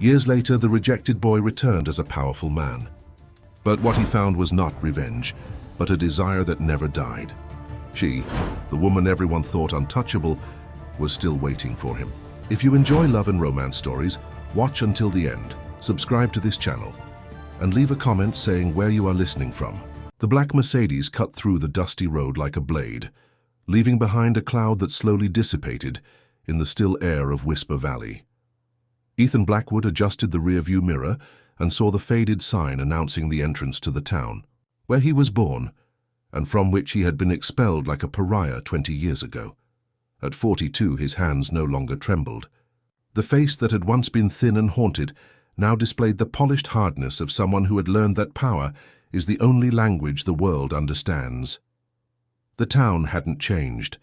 Years later, the rejected boy returned as a powerful man. But what he found was not revenge, but a desire that never died. She, the woman everyone thought untouchable, was still waiting for him. If you enjoy love and romance stories, watch until the end, subscribe to this channel, and leave a comment saying where you are listening from. The black Mercedes cut through the dusty road like a blade, leaving behind a cloud that slowly dissipated in the still air of Whisper Valley. Ethan Blackwood adjusted the rearview mirror and saw the faded sign announcing the entrance to the town, where he was born, and from which he had been expelled like a pariah 20 years ago. At 42, his hands no longer trembled. The face that had once been thin and haunted now displayed the polished hardness of someone who had learned that power is the only language the world understands. The town hadn't changed.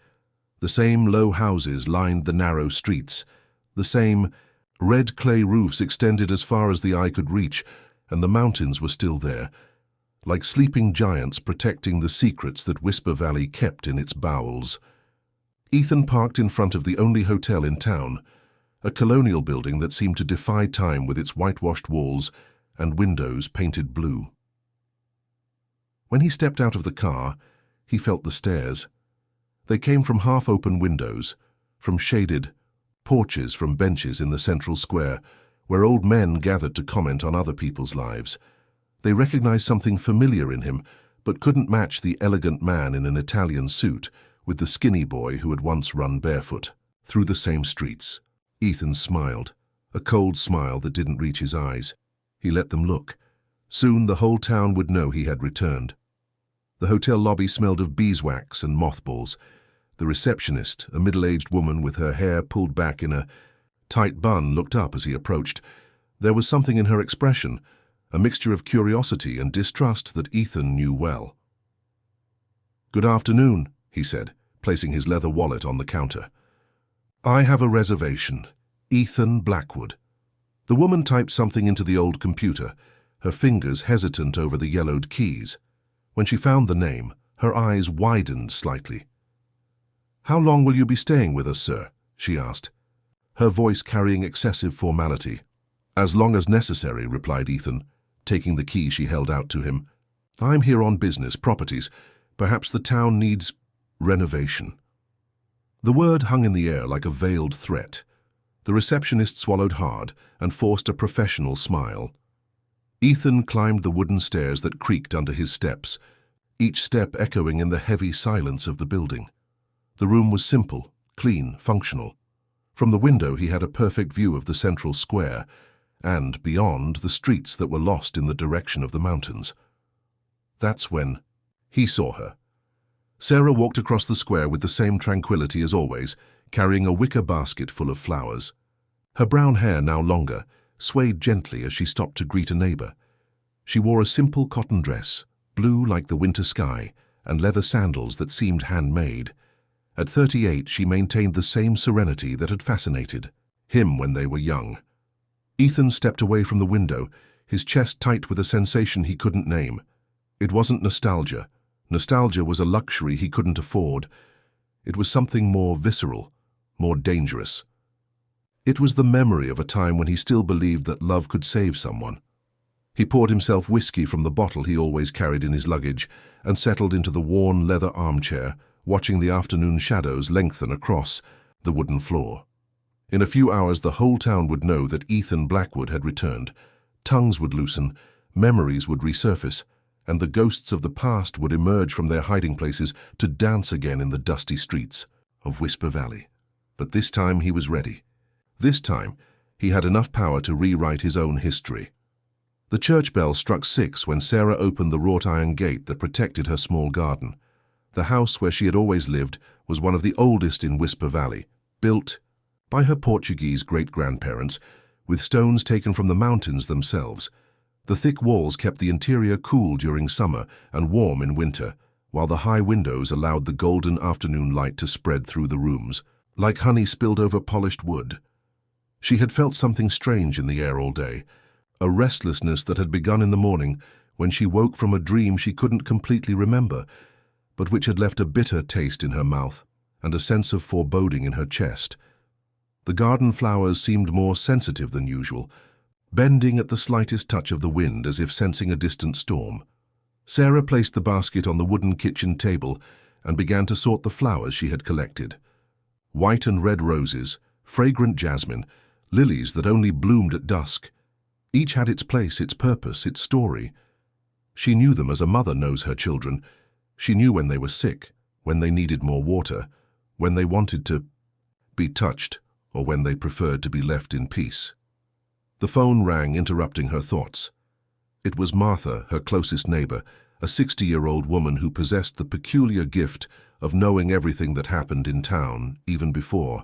The same low houses lined the narrow streets. The same red clay roofs extended as far as the eye could reach, and the mountains were still there, like sleeping giants protecting the secrets that Whisper Valley kept in its bowels. Ethan parked in front of the only hotel in town, a colonial building that seemed to defy time with its whitewashed walls and windows painted blue. When he stepped out of the car, he felt the stares. They came from half-open windows, from shaded porches, from benches in the central square, where old men gathered to comment on other people's lives. They recognized something familiar in him, but couldn't match the elegant man in an Italian suit with the skinny boy who had once run barefoot through the same streets. Ethan smiled, a cold smile that didn't reach his eyes. He let them look. Soon the whole town would know he had returned. The hotel lobby smelled of beeswax and mothballs. The receptionist, a middle-aged woman with her hair pulled back in a tight bun, looked up as he approached. There was something in her expression, a mixture of curiosity and distrust that Ethan knew well. "Good afternoon," he said, placing his leather wallet on the counter. "I have a reservation. Ethan Blackwood." The woman typed something into the old computer, her fingers hesitant over the yellowed keys. When she found the name, her eyes widened slightly. "How long will you be staying with us, sir?" she asked, her voice carrying excessive formality. "As long as necessary," replied Ethan, taking the key she held out to him. "I'm here on business, properties. Perhaps the town needs renovation." The word hung in the air like a veiled threat. The receptionist swallowed hard and forced a professional smile. Ethan climbed the wooden stairs that creaked under his steps, each step echoing in the heavy silence of the building. The room was simple, clean, functional. From the window he had a perfect view of the central square, and, beyond, the streets that were lost in the direction of the mountains. That's when he saw her. Sarah walked across the square with the same tranquility as always, carrying a wicker basket full of flowers. Her brown hair, now longer, swayed gently as she stopped to greet a neighbor. She wore a simple cotton dress, blue like the winter sky, and leather sandals that seemed handmade. At 38, she maintained the same serenity that had fascinated him when they were young. Ethan stepped away from the window, his chest tight with a sensation he couldn't name. It wasn't nostalgia. Nostalgia was a luxury he couldn't afford. It was something more visceral, more dangerous. It was the memory of a time when he still believed that love could save someone. He poured himself whiskey from the bottle he always carried in his luggage and settled into the worn leather armchair, watching the afternoon shadows lengthen across the wooden floor. In a few hours, the whole town would know that Ethan Blackwood had returned. Tongues would loosen, memories would resurface, and the ghosts of the past would emerge from their hiding places to dance again in the dusty streets of Whisper Valley. But this time he was ready. This time he had enough power to rewrite his own history. The church bell struck 6 when Sarah opened the wrought iron gate that protected her small garden. The house where she had always lived was one of the oldest in Whisper Valley, built by her Portuguese great-grandparents, with stones taken from the mountains themselves. The thick walls kept the interior cool during summer and warm in winter, while the high windows allowed the golden afternoon light to spread through the rooms, like honey spilled over polished wood. She had felt something strange in the air all day, a restlessness that had begun in the morning when she woke from a dream she couldn't completely remember, but which had left a bitter taste in her mouth and a sense of foreboding in her chest. The garden flowers seemed more sensitive than usual, bending at the slightest touch of the wind as if sensing a distant storm. Sarah placed the basket on the wooden kitchen table and began to sort the flowers she had collected. White and red roses, fragrant jasmine, lilies that only bloomed at dusk. Each had its place, its purpose, its story. She knew them as a mother knows her children. She knew when they were sick, when they needed more water, when they wanted to be touched, or when they preferred to be left in peace. The phone rang, interrupting her thoughts. It was Martha, her closest neighbor, a 60-year-old woman who possessed the peculiar gift of knowing everything that happened in town, even before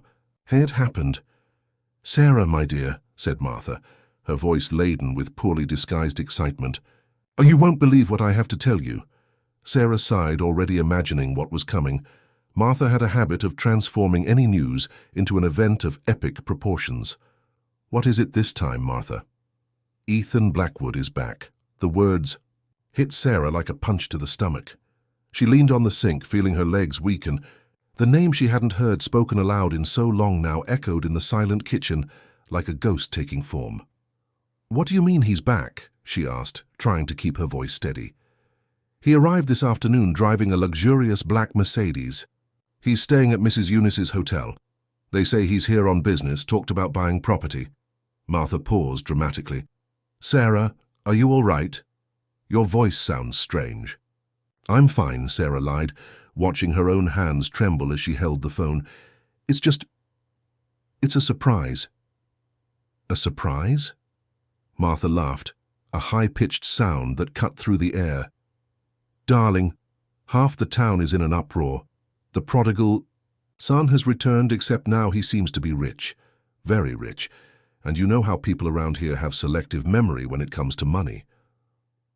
it happened. "Sarah, my dear," said Martha, her voice laden with poorly disguised excitement. "Oh, you won't believe what I have to tell you." Sarah sighed, already imagining what was coming. Martha had a habit of transforming any news into an event of epic proportions. "What is it this time, Martha?" "Ethan Blackwood is back." The words hit Sarah like a punch to the stomach. She leaned on the sink, feeling her legs weaken. The name she hadn't heard spoken aloud in so long now echoed in the silent kitchen like a ghost taking form. "What do you mean he's back?" she asked, trying to keep her voice steady. "He arrived this afternoon driving a luxurious black Mercedes. He's staying at Mrs. Eunice's hotel. They say he's here on business, talked about buying property." Martha paused dramatically. "Sarah, are you all right? Your voice sounds strange." "I'm fine," Sarah lied, watching her own hands tremble as she held the phone. It's a surprise." "A surprise?" Martha laughed, a high-pitched sound that cut through the air. "Darling, half the town is in an uproar. The prodigal son has returned, except now he seems to be rich, very rich, and you know how people around here have selective memory when it comes to money."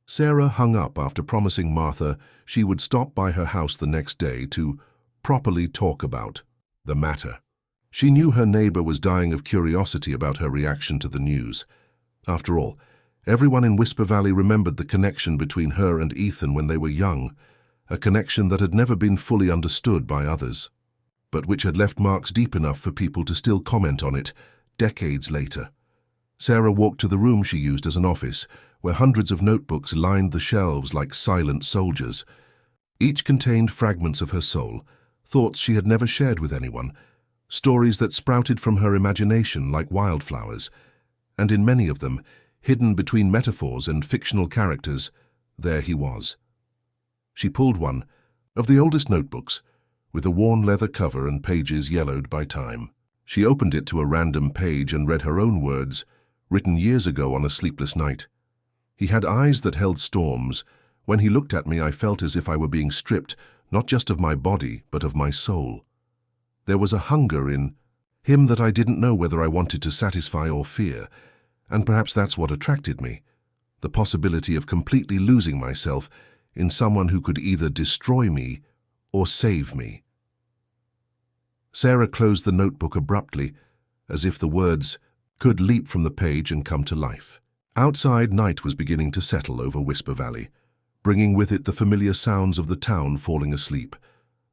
Sarah hung up after promising Martha she would stop by her house the next day to properly talk about the matter. She knew her neighbor was dying of curiosity about her reaction to the news. After all, everyone in Whisper Valley remembered the connection between her and Ethan when they were young, a connection that had never been fully understood by others, but which had left marks deep enough for people to still comment on it decades later. Sarah walked to the room she used as an office, where hundreds of notebooks lined the shelves like silent soldiers. Each contained fragments of her soul, thoughts she had never shared with anyone, stories that sprouted from her imagination like wildflowers, and in many of them, hidden between metaphors and fictional characters, there he was. She pulled one of the oldest notebooks, with a worn leather cover and pages yellowed by time. She opened it to a random page and read her own words, written years ago on a sleepless night. "He had eyes that held storms. When he looked at me, I felt as if I were being stripped, not just of my body, but of my soul. There was a hunger in him that I didn't know whether I wanted to satisfy or fear, and perhaps that's what attracted me, the possibility of completely losing myself in someone who could either destroy me or save me." Sarah closed the notebook abruptly, as if the words could leap from the page and come to life. Outside, night was beginning to settle over Whisper Valley, bringing with it the familiar sounds of the town falling asleep,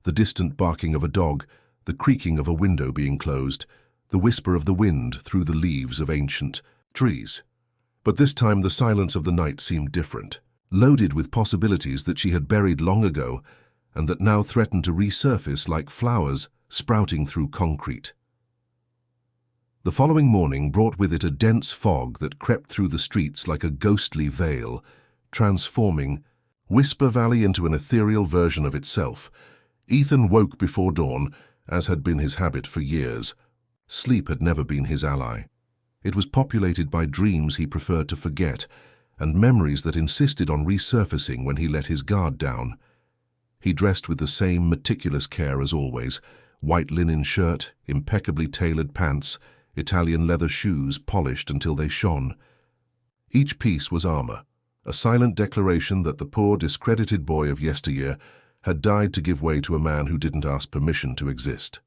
the distant barking of a dog, the creaking of a window being closed, the whisper of the wind through the leaves of ancient trees. But this time the silence of the night seemed different, loaded with possibilities that she had buried long ago and that now threatened to resurface like flowers sprouting through concrete. The following morning brought with it a dense fog that crept through the streets like a ghostly veil, transforming Whisper Valley into an ethereal version of itself. Ethan woke before dawn, as had been his habit for years. Sleep had never been his ally. It was populated by dreams he preferred to forget, and memories that insisted on resurfacing when he let his guard down. He dressed with the same meticulous care as always: white linen shirt, impeccably tailored pants, Italian leather shoes polished until they shone. Each piece was armor, a silent declaration that the poor, discredited boy of yesteryear had died to give way to a man who didn't ask permission to exist.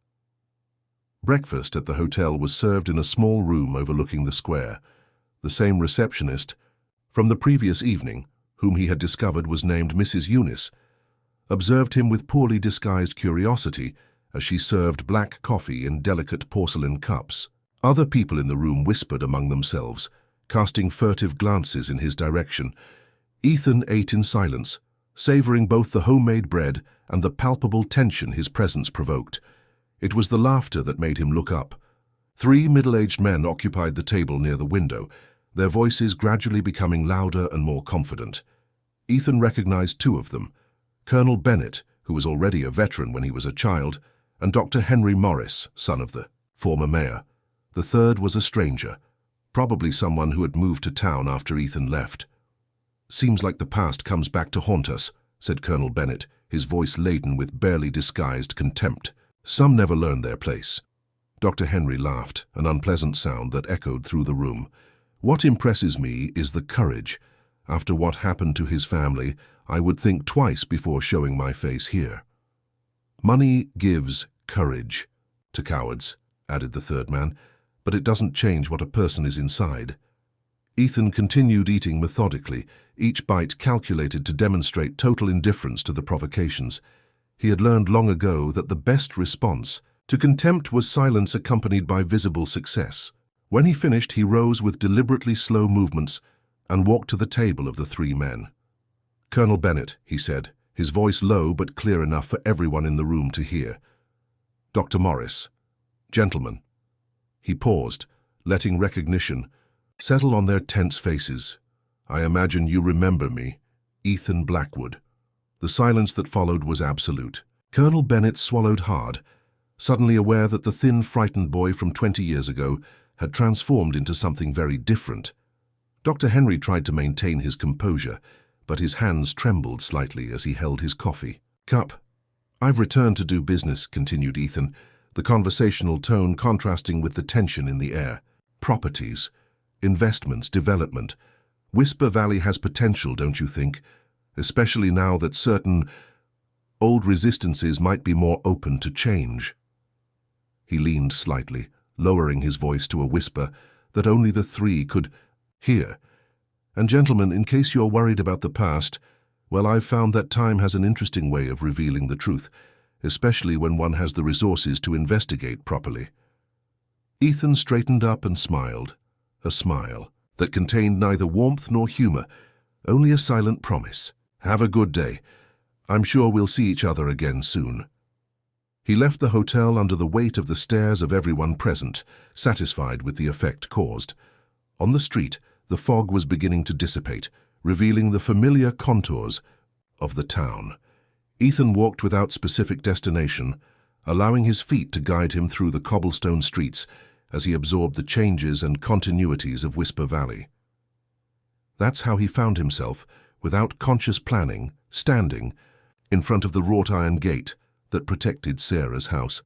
Breakfast at the hotel was served in a small room overlooking the square. The same receptionist from the previous evening, whom he had discovered was named Mrs. Eunice, observed him with poorly disguised curiosity as she served black coffee in delicate porcelain cups. Other people in the room whispered among themselves, casting furtive glances in his direction. Ethan ate in silence, savoring both the homemade bread and the palpable tension his presence provoked. It was the laughter that made him look up. 3 middle-aged men occupied the table near the window, their voices gradually becoming louder and more confident. Ethan recognized 2 of them, Colonel Bennett, who was already a veteran when he was a child, and Dr. Henry Morris, son of the former mayor. The third was a stranger, probably someone who had moved to town after Ethan left. "Seems like the past comes back to haunt us," said Colonel Bennett, his voice laden with barely disguised contempt. "Some never learn their place." Dr. Henry laughed, an unpleasant sound that echoed through the room. "What impresses me is the courage. After what happened to his family, I would think twice before showing my face here." "Money gives courage to cowards," added the third man, "but it doesn't change what a person is inside." Ethan continued eating methodically, each bite calculated to demonstrate total indifference to the provocations. He had learned long ago that the best response to contempt was silence accompanied by visible success. When he finished, he rose with deliberately slow movements and walked to the table of the 3 men. "Colonel Bennett," he said, his voice low but clear enough for everyone in the room to hear. "Dr. Morris. Gentlemen." He paused, letting recognition settle on their tense faces. "I imagine you remember me, Ethan Blackwood." The silence that followed was absolute. Colonel Bennett swallowed hard, suddenly aware that the thin, frightened boy from 20 years ago had transformed into something very different. Dr. Henry tried to maintain his composure, but his hands trembled slightly as he held his coffee cup. "I've returned to do business," continued Ethan, the conversational tone contrasting with the tension in the air. "Properties, investments, development. Whisper Valley has potential, don't you think? Especially now that certain old resistances might be more open to change." He leaned slightly, lowering his voice to a whisper that only the 3 could hear. "And gentlemen, in case you're worried about the past, well, I've found that time has an interesting way of revealing the truth, especially when one has the resources to investigate properly." Ethan straightened up and smiled, a smile that contained neither warmth nor humor, only a silent promise. "Have a good day. I'm sure we'll see each other again soon." He left the hotel under the weight of the stares of everyone present, satisfied with the effect caused. On the street, the fog was beginning to dissipate, revealing the familiar contours of the town. Ethan walked without specific destination, allowing his feet to guide him through the cobblestone streets as he absorbed the changes and continuities of Whisper Valley. That's how he found himself, without conscious planning, standing in front of the wrought iron gate that protected Sarah's house.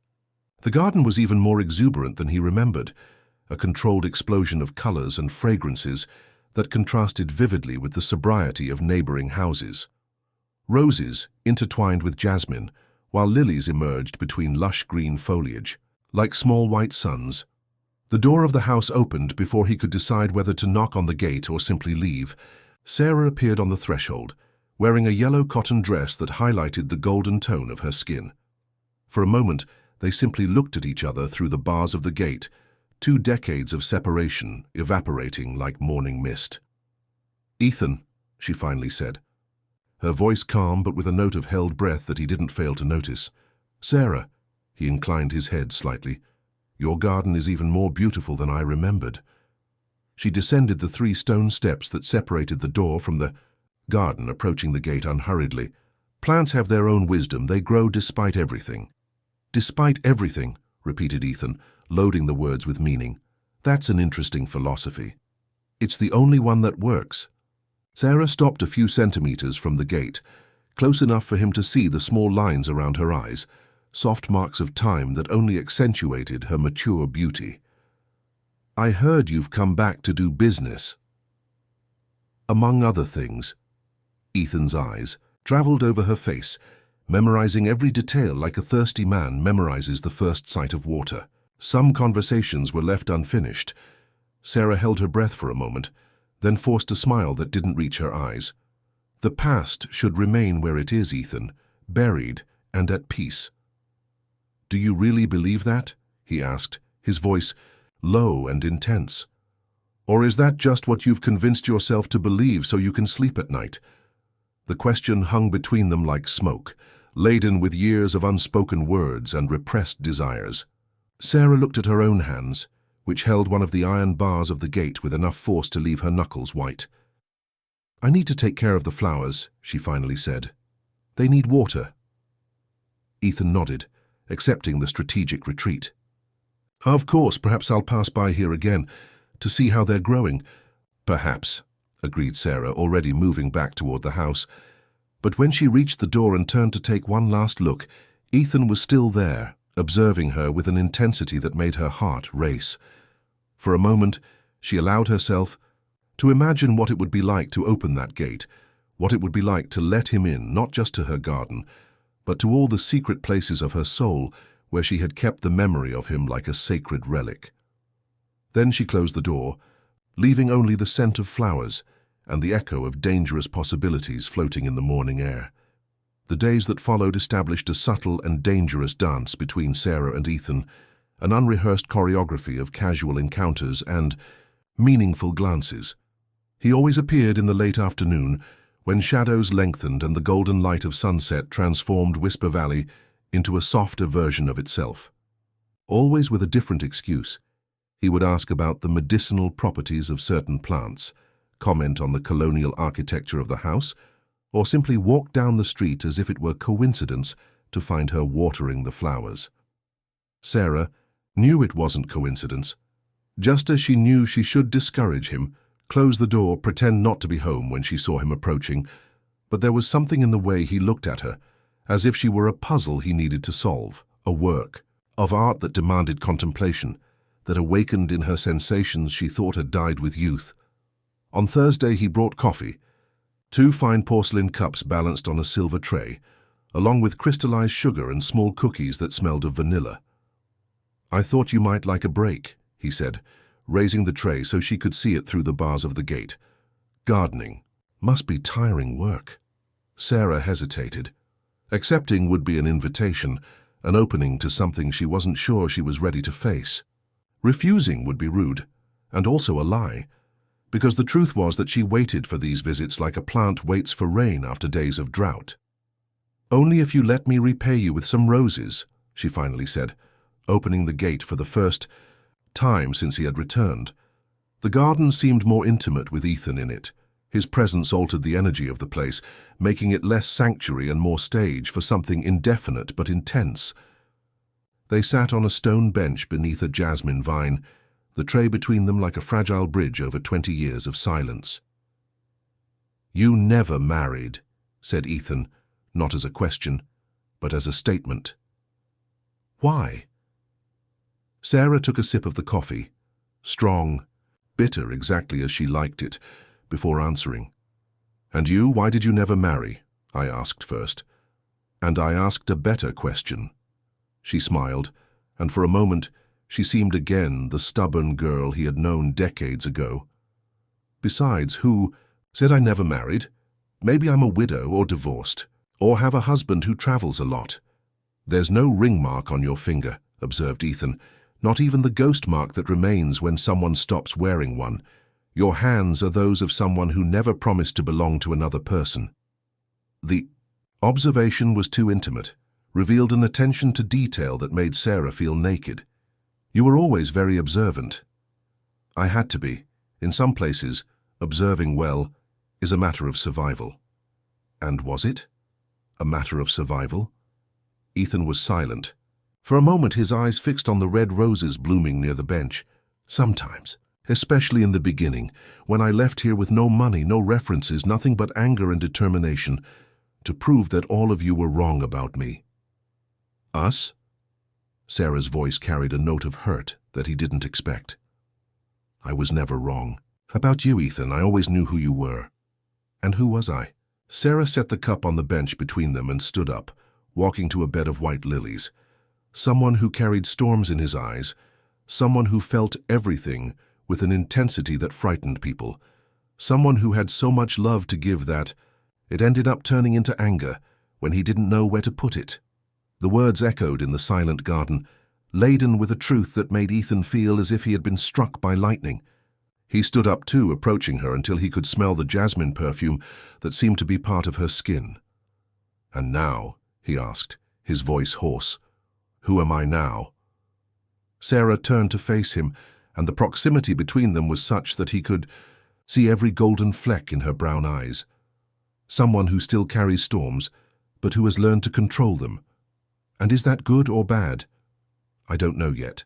The garden was even more exuberant than he remembered, a controlled explosion of colors and fragrances that contrasted vividly with the sobriety of neighboring houses. Roses intertwined with jasmine, while lilies emerged between lush green foliage, like small white suns. The door of the house opened before he could decide whether to knock on the gate or simply leave. Sarah appeared on the threshold, wearing a yellow cotton dress that highlighted the golden tone of her skin. For a moment, they simply looked at each other through the bars of the gate, 2 decades of separation evaporating like morning mist. "Ethan," she finally said, her voice calm but with a note of held breath that he didn't fail to notice. "Sarah," he inclined his head slightly, "your garden is even more beautiful than I remembered." She descended the 3 stone steps that separated the door from the garden, approaching the gate unhurriedly. "Plants have their own wisdom. They grow despite everything." "Despite everything," repeated Ethan, loading the words with meaning. "That's an interesting philosophy. It's the only one that works." Sarah stopped a few centimeters from the gate, close enough for him to see the small lines around her eyes, soft marks of time that only accentuated her mature beauty. "I heard you've come back to do business." "Among other things." Ethan's eyes traveled over her face, memorizing every detail like a thirsty man memorizes the first sight of water. Some conversations were left unfinished. Sarah held her breath for a moment, then forced a smile that didn't reach her eyes. "The past should remain where it is, Ethan, buried and at peace." "Do you really believe that?" he asked, his voice low and intense. Or is that just what you've convinced yourself to believe so you can sleep at night? The question hung between them like smoke, laden with years of unspoken words and repressed desires. Sarah looked at her own hands, which held one of the iron bars of the gate with enough force to leave her knuckles white. "I need to take care of the flowers," she finally said. "They need water." Ethan nodded, accepting the strategic retreat. "Of course, perhaps I'll pass by here again to see how they're growing." "Perhaps," agreed Sarah, already moving back toward the house. But when she reached the door and turned to take one last look, Ethan was still there, observing her with an intensity that made her heart race. For a moment, she allowed herself to imagine what it would be like to open that gate, what it would be like to let him in, not just to her garden, but to all the secret places of her soul where she had kept the memory of him like a sacred relic. Then she closed the door, leaving only the scent of flowers and the echo of dangerous possibilities floating in the morning air. The days that followed established a subtle and dangerous dance between Sarah and Ethan, an unrehearsed choreography of casual encounters and meaningful glances. He always appeared in the late afternoon, when shadows lengthened and the golden light of sunset transformed Whisper Valley into a softer version of itself. Always with a different excuse. He would ask about the medicinal properties of certain plants, comment on the colonial architecture of the house, or simply walk down the street as if it were coincidence to find her watering the flowers. Sarah knew it wasn't coincidence. Just as she knew she should discourage him, close the door, pretend not to be home when she saw him approaching, but there was something in the way he looked at her, as if she were a puzzle he needed to solve, a work of art that demanded contemplation, that awakened in her sensations she thought had died with youth. On Thursday he brought coffee, 2 fine porcelain cups balanced on a silver tray, along with crystallized sugar and small cookies that smelled of vanilla. "I thought you might like a break," he said, raising the tray so she could see it through the bars of the gate. "Gardening must be tiring work." Sarah hesitated. Accepting would be an invitation, an opening to something she wasn't sure she was ready to face. Refusing would be rude, and also a lie, because the truth was that she waited for these visits like a plant waits for rain after days of drought. "Only if you let me repay you with some roses," she finally said, opening the gate for the first time since he had returned. The garden seemed more intimate with Ethan in it. His presence altered the energy of the place, making it less sanctuary and more stage for something indefinite but intense. They sat on a stone bench beneath a jasmine vine, the tray between them like a fragile bridge over 20 years of silence. "You never married," said Ethan, not as a question, but as a statement. "Why?" Sarah took a sip of the coffee, strong, bitter exactly as she liked it, before answering. "And you, why did you never marry?" I asked first. And I asked a better question. She smiled, and for a moment she seemed again the stubborn girl he had known decades ago. "Besides, who said I never married? Maybe I'm a widow or divorced, or have a husband who travels a lot." "There's no ring mark on your finger," observed Ethan, "not even the ghost mark that remains when someone stops wearing one. Your hands are those of someone who never promised to belong to another person." The observation was too intimate, revealed an attention to detail that made Sarah feel naked. "You were always very observant." "I had to be. In some places, observing well is a matter of survival." And was it? A matter of survival? Ethan was silent. For a moment his eyes fixed on the red roses blooming near the bench. "Sometimes, especially in the beginning, when I left here with no money, no references, nothing but anger and determination, to prove that all of you were wrong about me." "Us?" Sarah's voice carried a note of hurt that he didn't expect. "I was never wrong. About you, Ethan, I always knew who you were." "And who was I?" Sarah set the cup on the bench between them and stood up, walking to a bed of white lilies. Someone who carried storms in his eyes, someone who felt everything with an intensity that frightened people, someone who had so much love to give that it ended up turning into anger when he didn't know where to put it. The words echoed in the silent garden, laden with a truth that made Ethan feel as if he had been struck by lightning. He stood up too, approaching her until he could smell the jasmine perfume that seemed to be part of her skin. "And now," he asked, his voice hoarse, "who am I now?" Sarah turned to face him, and the proximity between them was such that he could see every golden fleck in her brown eyes. Someone who still carries storms, but who has learned to control them. And is that good or bad? I don't know yet.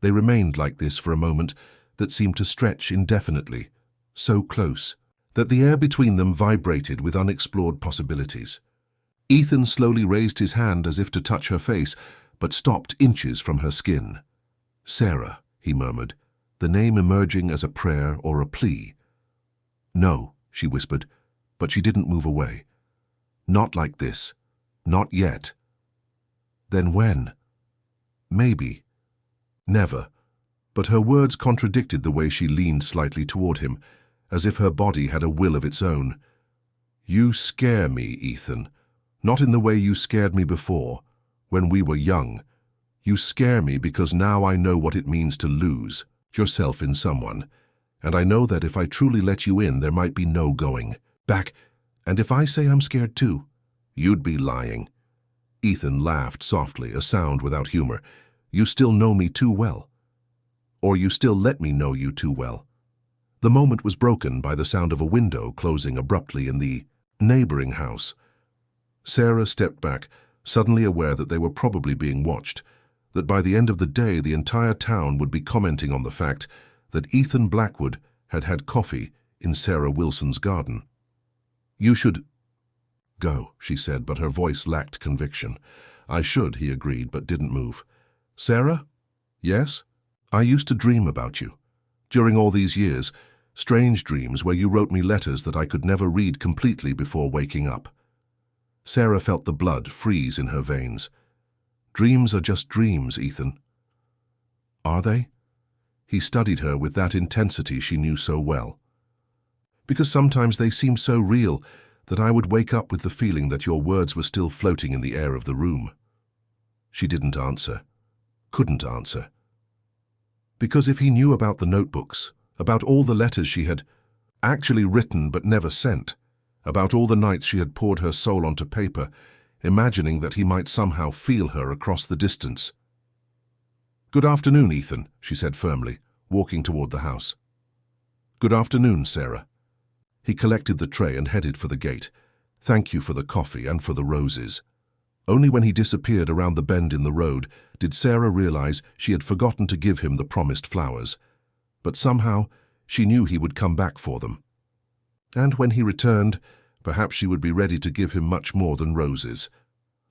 They remained like this for a moment that seemed to stretch indefinitely, so close, that the air between them vibrated with unexplored possibilities. Ethan slowly raised his hand as if to touch her face, but stopped inches from her skin. "Sarah," he murmured, the name emerging as a prayer or a plea. "No," she whispered, but she didn't move away. "Not like this. Not yet." "Then when?" "Maybe." "Never." But her words contradicted the way she leaned slightly toward him, as if her body had a will of its own. "You scare me, Ethan. Not in the way you scared me before, when we were young. You scare me because now I know what it means to lose yourself in someone, and I know that if I truly let you in, there might be no going back. And if I say I'm scared too, you'd be lying." Ethan laughed softly, a sound without humor. "You still know me too well. Or you still let me know you too well." The moment was broken by the sound of a window closing abruptly in the neighboring house. Sarah stepped back, suddenly aware that they were probably being watched, that by the end of the day the entire town would be commenting on the fact that Ethan Blackwood had had coffee in Sarah Wilson's garden. "You should go," she said, but her voice lacked conviction. "I should," he agreed, but didn't move. "Sarah? Yes? I used to dream about you. During all these years, strange dreams where you wrote me letters that I could never read completely before waking up." Sarah felt the blood freeze in her veins. "Dreams are just dreams, Ethan." "Are they?" He studied her with that intensity she knew so well. "Because sometimes they seem so real that I would wake up with the feeling that your words were still floating in the air of the room." She didn't answer. Couldn't answer. Because if he knew about the notebooks, about all the letters she had actually written but never sent, about all the nights she had poured her soul onto paper, imagining that he might somehow feel her across the distance. "Good afternoon, Ethan," she said firmly, walking toward the house. "Good afternoon, Sarah." He collected the tray and headed for the gate. "Thank you for the coffee and for the roses." Only when he disappeared around the bend in the road did Sarah realize she had forgotten to give him the promised flowers. But somehow she knew he would come back for them. And when he returned, perhaps she would be ready to give him much more than roses.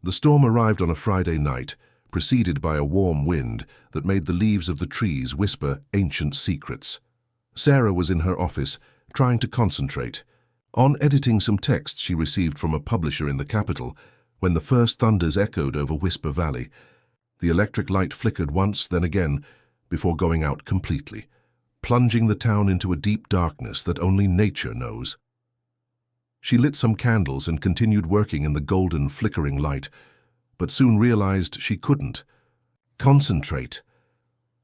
The storm arrived on a Friday night, preceded by a warm wind that made the leaves of the trees whisper ancient secrets. Sarah was in her office, trying to concentrate, on editing some texts she received from a publisher in the capital, when the first thunders echoed over Whisper Valley. The electric light flickered once, then again, before going out completely, plunging the town into a deep darkness that only nature knows. She lit some candles and continued working in the golden, flickering light, but soon realized she couldn't concentrate.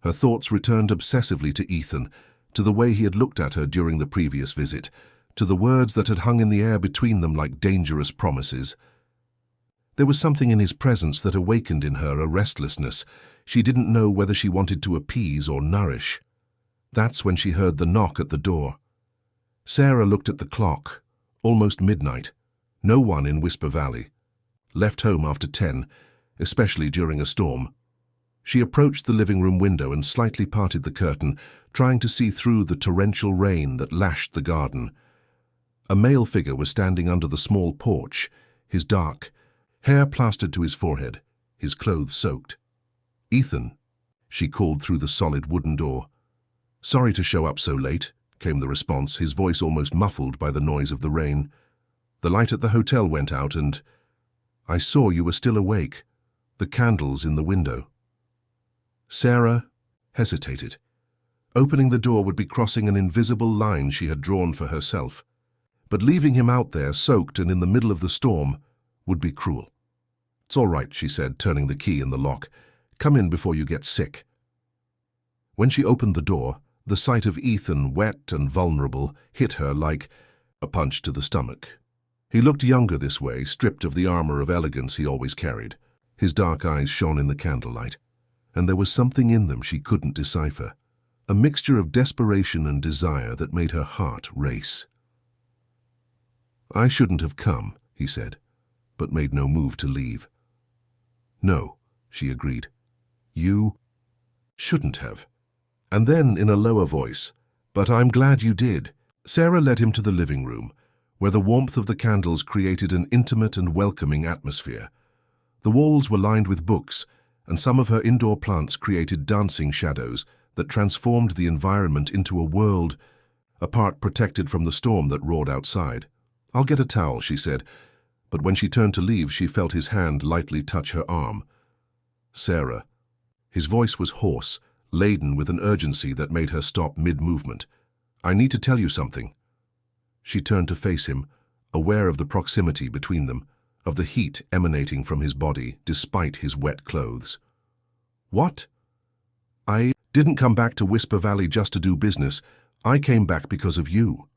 Her thoughts returned obsessively to Ethan, to the way he had looked at her during the previous visit, to the words that had hung in the air between them like dangerous promises. There was something in his presence that awakened in her a restlessness she didn't know whether she wanted to appease or nourish. That's when she heard the knock at the door. Sarah looked at the clock. Almost midnight. No one in Whisper Valley. Left home after 10, especially during a storm. She approached the living room window and slightly parted the curtain, trying to see through the torrential rain that lashed the garden. A male figure was standing under the small porch, his dark hair plastered to his forehead, his clothes soaked. "Ethan," she called through the solid wooden door. "Sorry to show up so late," came the response, his voice almost muffled by the noise of the rain. "The light at the hotel went out and I saw you were still awake, the candles in the window." Sarah hesitated. Opening the door would be crossing an invisible line she had drawn for herself, but leaving him out there, soaked and in the middle of the storm, would be cruel. "It's all right," she said, turning the key in the lock. "Come in before you get sick." When she opened the door, The sight of Ethan, wet and vulnerable, hit her like a punch to the stomach. He looked younger this way, stripped of the armor of elegance he always carried. His dark eyes shone in the candlelight, and there was something in them she couldn't decipher, a mixture of desperation and desire that made her heart race. "I shouldn't have come," he said, but made no move to leave. "No," she agreed. "You shouldn't have." And then, in a lower voice, "But I'm glad you did." Sarah led him to the living room, where the warmth of the candles created an intimate and welcoming atmosphere. The walls were lined with books, and some of her indoor plants created dancing shadows that transformed the environment into a world, a part protected from the storm that roared outside. "I'll get a towel," she said, but when she turned to leave, she felt his hand lightly touch her arm. "Sarah." His voice was hoarse, laden with an urgency that made her stop mid-movement. "I need to tell you something." She turned to face him, aware of the proximity between them, of the heat emanating from his body despite his wet clothes. "What?" "I didn't come back to Whisper Valley just to do business. I came back because of you."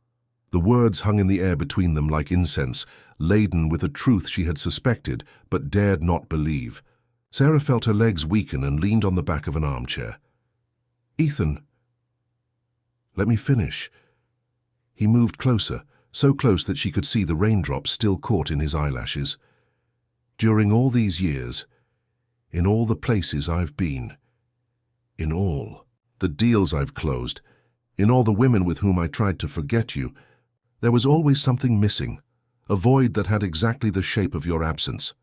The words hung in the air between them like incense, laden with a truth she had suspected but dared not believe. Sarah felt her legs weaken and leaned on the back of an armchair. "Ethan." "Let me finish." He moved closer, so close that she could see the raindrops still caught in his eyelashes. "During all these years, in all the places I've been, in all the deals I've closed, in all the women with whom I tried to forget you, there was always something missing, a void that had exactly the shape of your absence.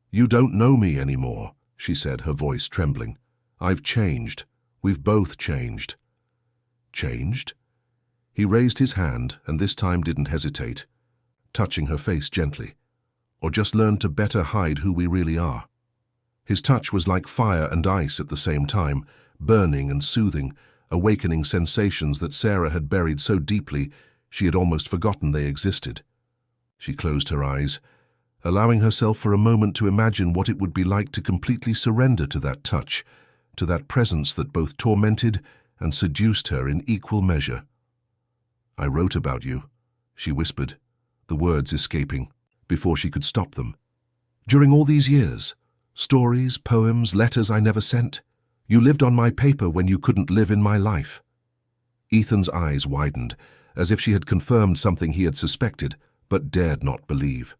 You don't know me anymore," she said, her voice trembling. "I've changed. We've both changed." "Changed?" He raised his hand, and this time didn't hesitate, touching her face gently. "Or just learned to better hide who we really are." His touch was like fire and ice at the same time, burning and soothing, awakening sensations that Sarah had buried so deeply she had almost forgotten they existed. She closed her eyes, allowing herself for a moment to imagine what it would be like to completely surrender to that touch, to that presence that both tormented and seduced her in equal measure. "I wrote about you," she whispered, the words escaping, before she could stop them. "During all these years, stories, poems, letters I never sent. You lived on my paper when you couldn't live in my life." Ethan's eyes widened, as if she had confirmed something he had suspected, but dared not believe.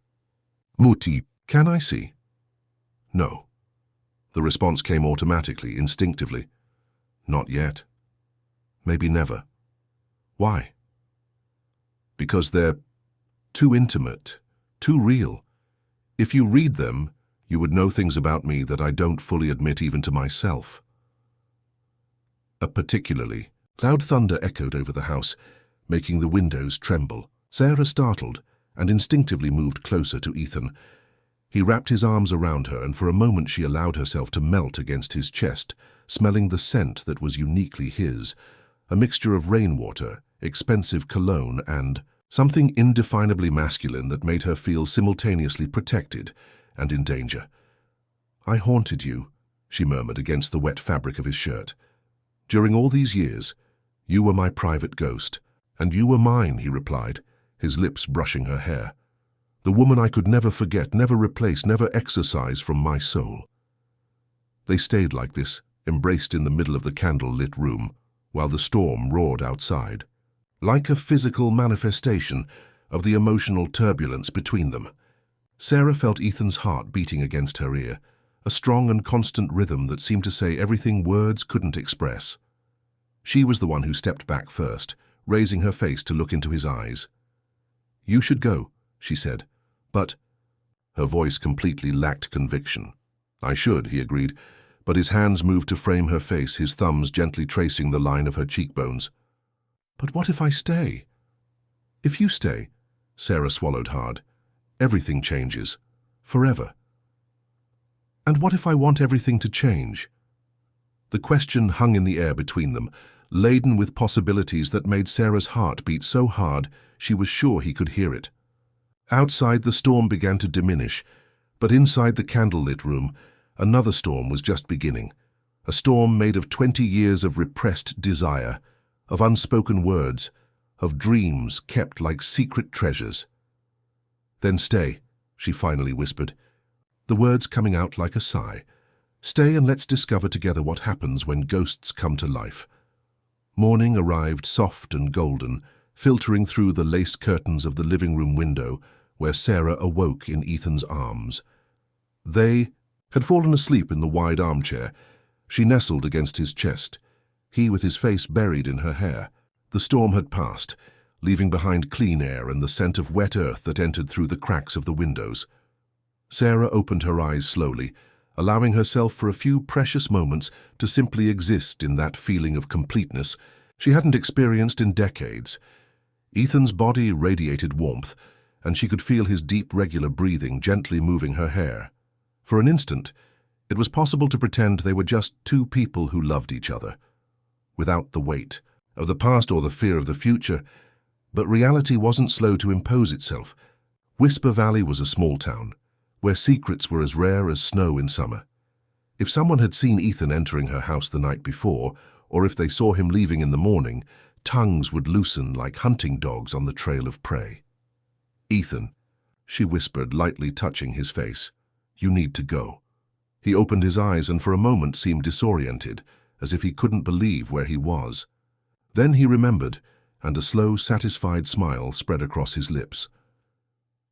"Muti, can I see?" "No." The response came automatically, instinctively. "Not yet. Maybe never." "Why?" "Because they're too intimate, too real. If you read them, you would know things about me that I don't fully admit even to myself." A particularly loud thunder echoed over the house, making the windows tremble. Sarah startled and instinctively moved closer to Ethan. He wrapped his arms around her, and for a moment she allowed herself to melt against his chest, smelling the scent that was uniquely his, a mixture of rainwater, expensive cologne, and something indefinably masculine that made her feel simultaneously protected and in danger. "I haunted you," she murmured against the wet fabric of his shirt. "During all these years, you were my private ghost, and you were mine," he replied, his lips brushing her hair. "The woman I could never forget, never replace, never exorcise from my soul." They stayed like this, embraced in the middle of the candle-lit room, while the storm roared outside, like a physical manifestation of the emotional turbulence between them. Sarah felt Ethan's heart beating against her ear, a strong and constant rhythm that seemed to say everything words couldn't express. She was the one who stepped back first, raising her face to look into his eyes. "You should go," she said, "but—" Her voice completely lacked conviction. "I should," he agreed, but his hands moved to frame her face, his thumbs gently tracing the line of her cheekbones. "But what if I stay?" "If you stay," Sarah swallowed hard, "everything changes. Forever." "And what if I want everything to change?" The question hung in the air between them, laden with possibilities that made Sarah's heart beat so hard she was sure he could hear it. Outside, the storm began to diminish, but inside the candlelit room, another storm was just beginning, a storm made of 20 years of repressed desire, of unspoken words, of dreams kept like secret treasures. "Then stay," she finally whispered, the words coming out like a sigh. "Stay and let's discover together what happens when ghosts come to life." Morning arrived soft and golden, filtering through the lace curtains of the living room window where Sarah awoke in Ethan's arms. They had fallen asleep in the wide armchair. She nestled against his chest, he with his face buried in her hair. The storm had passed, leaving behind clean air and the scent of wet earth that entered through the cracks of the windows. Sarah opened her eyes slowly, allowing herself for a few precious moments to simply exist in that feeling of completeness she hadn't experienced in decades. Ethan's body radiated warmth, and she could feel his deep, regular breathing gently moving her hair. For an instant, it was possible to pretend they were just two people who loved each other, without the weight of the past or the fear of the future. But reality wasn't slow to impose itself. Whisper Valley was a small town, where secrets were as rare as snow in summer. If someone had seen Ethan entering her house the night before, or if they saw him leaving in the morning, tongues would loosen like hunting dogs on the trail of prey. "Ethan," she whispered, lightly touching his face, "you need to go." He opened his eyes and for a moment seemed disoriented, as if he couldn't believe where he was. Then he remembered, and a slow, satisfied smile spread across his lips.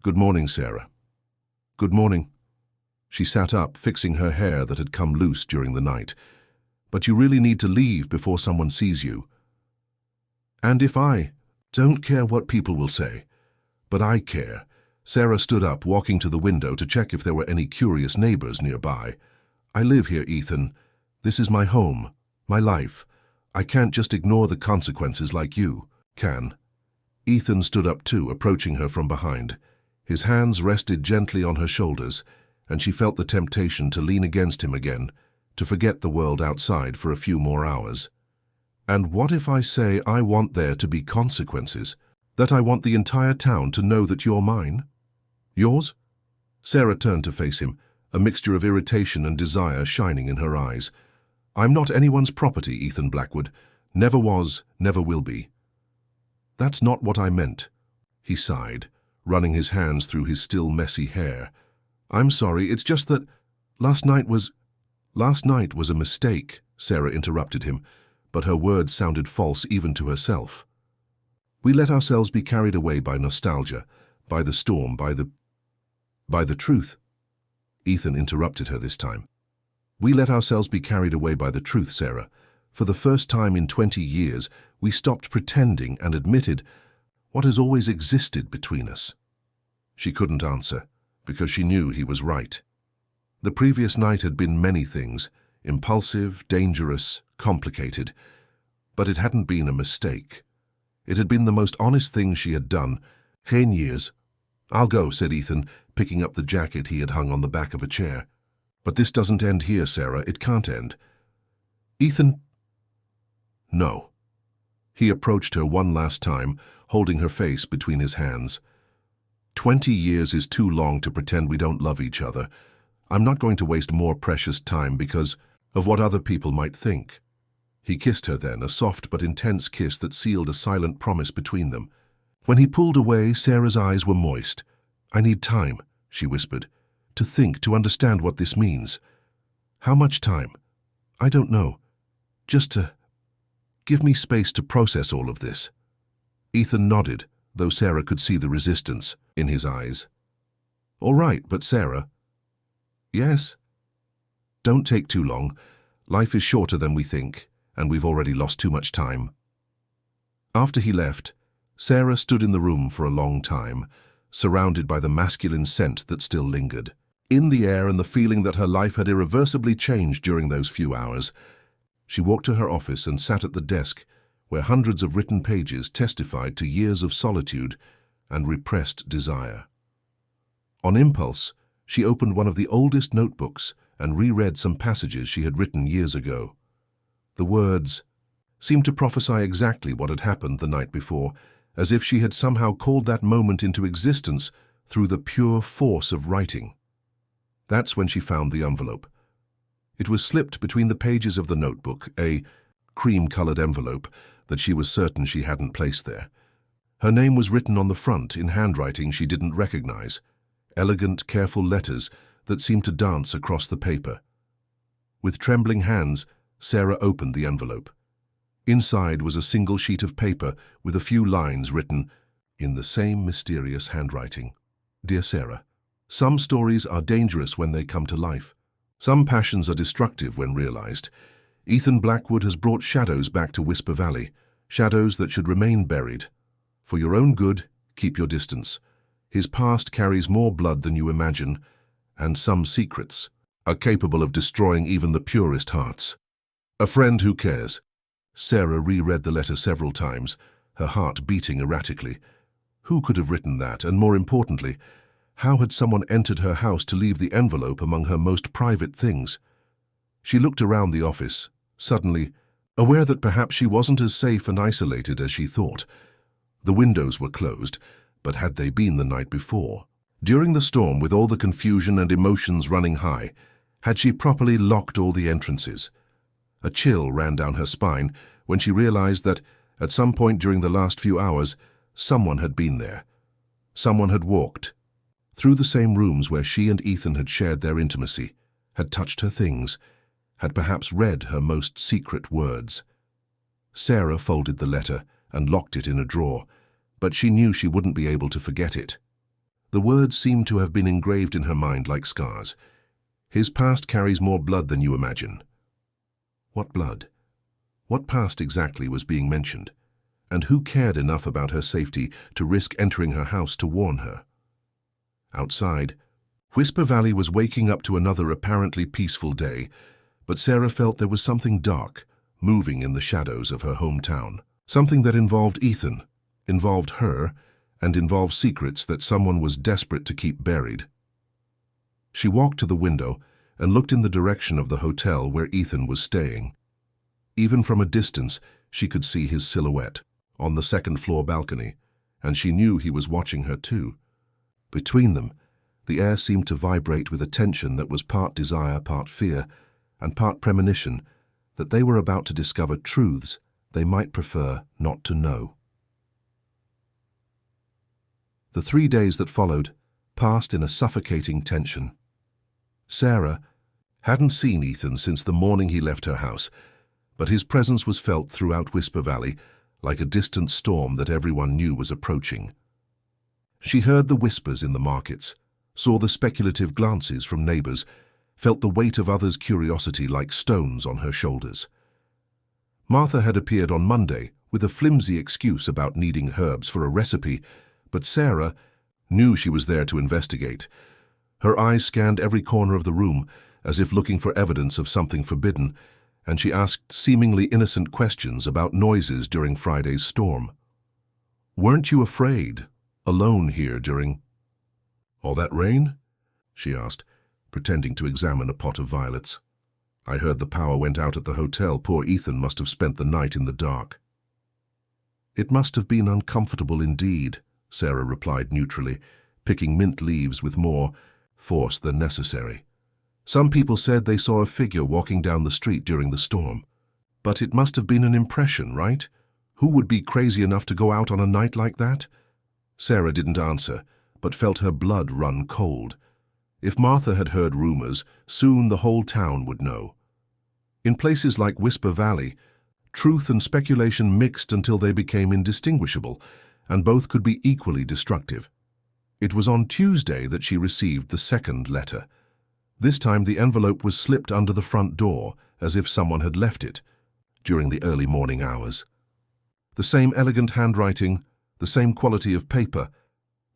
"Good morning, Sarah." "Good morning." She sat up, fixing her hair that had come loose during the night. "But you really need to leave before someone sees you." "And if I don't care what people will say, but I care." Sarah stood up, walking to the window to check if there were any curious neighbors nearby. "I live here, Ethan. This is my home, my life. I can't just ignore the consequences like you can." Ethan stood up too, approaching her from behind. His hands rested gently on her shoulders, and she felt the temptation to lean against him again, to forget the world outside for a few more hours. "And what if I say I want there to be consequences? That I want the entire town to know that you're mine?" "Yours?" Sarah turned to face him, a mixture of irritation and desire shining in her eyes. "I'm not anyone's property, Ethan Blackwood. Never was, never will be." "That's not what I meant," he sighed, running his hands through his still messy hair. "I'm sorry, it's just that last night was a mistake," Sarah interrupted him, but her words sounded false even to herself. "We let ourselves be carried away by nostalgia, by the storm, by the truth." Ethan interrupted her this time. "We let ourselves be carried away by the truth, Sarah. For the first time in 20 years, we stopped pretending and admitted what has always existed between us." She couldn't answer, because she knew he was right. The previous night had been many things, impulsive, dangerous, complicated, but it hadn't been a mistake. It had been the most honest thing she had done. 10 years. "I'll go," said Ethan, picking up the jacket he had hung on the back of a chair. "But this doesn't end here, Sarah. It can't end." "Ethan." "No." He approached her one last time, holding her face between his hands. 20 years is too long to pretend we don't love each other. I'm not going to waste more precious time because of what other people might think." He kissed her then, a soft but intense kiss that sealed a silent promise between them. When he pulled away, Sarah's eyes were moist. "I need time," she whispered, "to think, to understand what this means." "How much time?" "I don't know. Just to give me space to process all of this." Ethan nodded, though Sarah could see the resistance in his eyes. "All right, but Sarah." "Yes?" "Don't take too long. Life is shorter than we think, and we've already lost too much time." After he left, Sarah stood in the room for a long time, surrounded by the masculine scent that still lingered in the air and the feeling that her life had irreversibly changed during those few hours. She walked to her office and sat at the desk where hundreds of written pages testified to years of solitude and repressed desire. On impulse, she opened one of the oldest notebooks and reread some passages she had written years ago. The words seemed to prophesy exactly what had happened the night before, as if she had somehow called that moment into existence through the pure force of writing. That's when she found the envelope. It was slipped between the pages of the notebook, a cream-colored envelope that she was certain she hadn't placed there. Her name was written on the front in handwriting she didn't recognize, elegant, careful letters that seemed to dance across the paper. With trembling hands, Sarah opened the envelope. Inside was a single sheet of paper with a few lines written in the same mysterious handwriting. Dear Sarah, some stories are dangerous when they come to life. Some passions are destructive when realized. Ethan Blackwood has brought shadows back to Whisper Valley, shadows that should remain buried. For your own good, keep your distance. His past carries more blood than you imagine, and some secrets are capable of destroying even the purest hearts. A friend who cares. Sarah reread the letter several times, her heart beating erratically. Who could have written that, and more importantly, how had someone entered her house to leave the envelope among her most private things? She looked around the office, suddenly aware that perhaps she wasn't as safe and isolated as she thought. The windows were closed, but had they been the night before? During the storm, with all the confusion and emotions running high, had she properly locked all the entrances? A chill ran down her spine when she realized that, at some point during the last few hours, someone had been there. Someone had walked through the same rooms where she and Ethan had shared their intimacy, had touched her things, had perhaps read her most secret words. Sarah folded the letter and locked it in a drawer, but she knew she wouldn't be able to forget it. The words seemed to have been engraved in her mind like scars. His past carries more blood than you imagine. What blood? What past exactly was being mentioned? And who cared enough about her safety to risk entering her house to warn her? Outside, Whisper Valley was waking up to another apparently peaceful day, but Sarah felt there was something dark moving in the shadows of her hometown. Something that involved Ethan, involved her, and involved secrets that someone was desperate to keep buried. She walked to the window and looked in the direction of the hotel where Ethan was staying. Even from a distance, she could see his silhouette on the second-floor balcony, and she knew he was watching her too. Between them, the air seemed to vibrate with a tension that was part desire, part fear, and part premonition that they were about to discover truths they might prefer not to know. The 3 days that followed passed in a suffocating tension. Sarah hadn't seen Ethan since the morning he left her house, but his presence was felt throughout Whisper Valley like a distant storm that everyone knew was approaching. She heard the whispers in the markets, saw the speculative glances from neighbors, felt the weight of others' curiosity like stones on her shoulders. Martha had appeared on Monday with a flimsy excuse about needing herbs for a recipe, but Sarah knew she was there to investigate. Her eyes scanned every corner of the room, as if looking for evidence of something forbidden, and she asked seemingly innocent questions about noises during Friday's storm. "Weren't you afraid, alone here during all that rain?" she asked, pretending to examine a pot of violets. "I heard the power went out at the hotel. Poor Ethan must have spent the night in the dark." "It must have been uncomfortable indeed," Sarah replied neutrally, picking mint leaves with more force than necessary. "Some people said they saw a figure walking down the street during the storm. But it must have been an impression, right? Who would be crazy enough to go out on a night like that?" Sarah didn't answer, but felt her blood run cold. If Martha had heard rumors, soon the whole town would know. In places like Whisper Valley, truth and speculation mixed until they became indistinguishable, and both could be equally destructive. It was on Tuesday that she received the second letter. This time the envelope was slipped under the front door, as if someone had left it, during the early morning hours. The same elegant handwriting, the same quality of paper,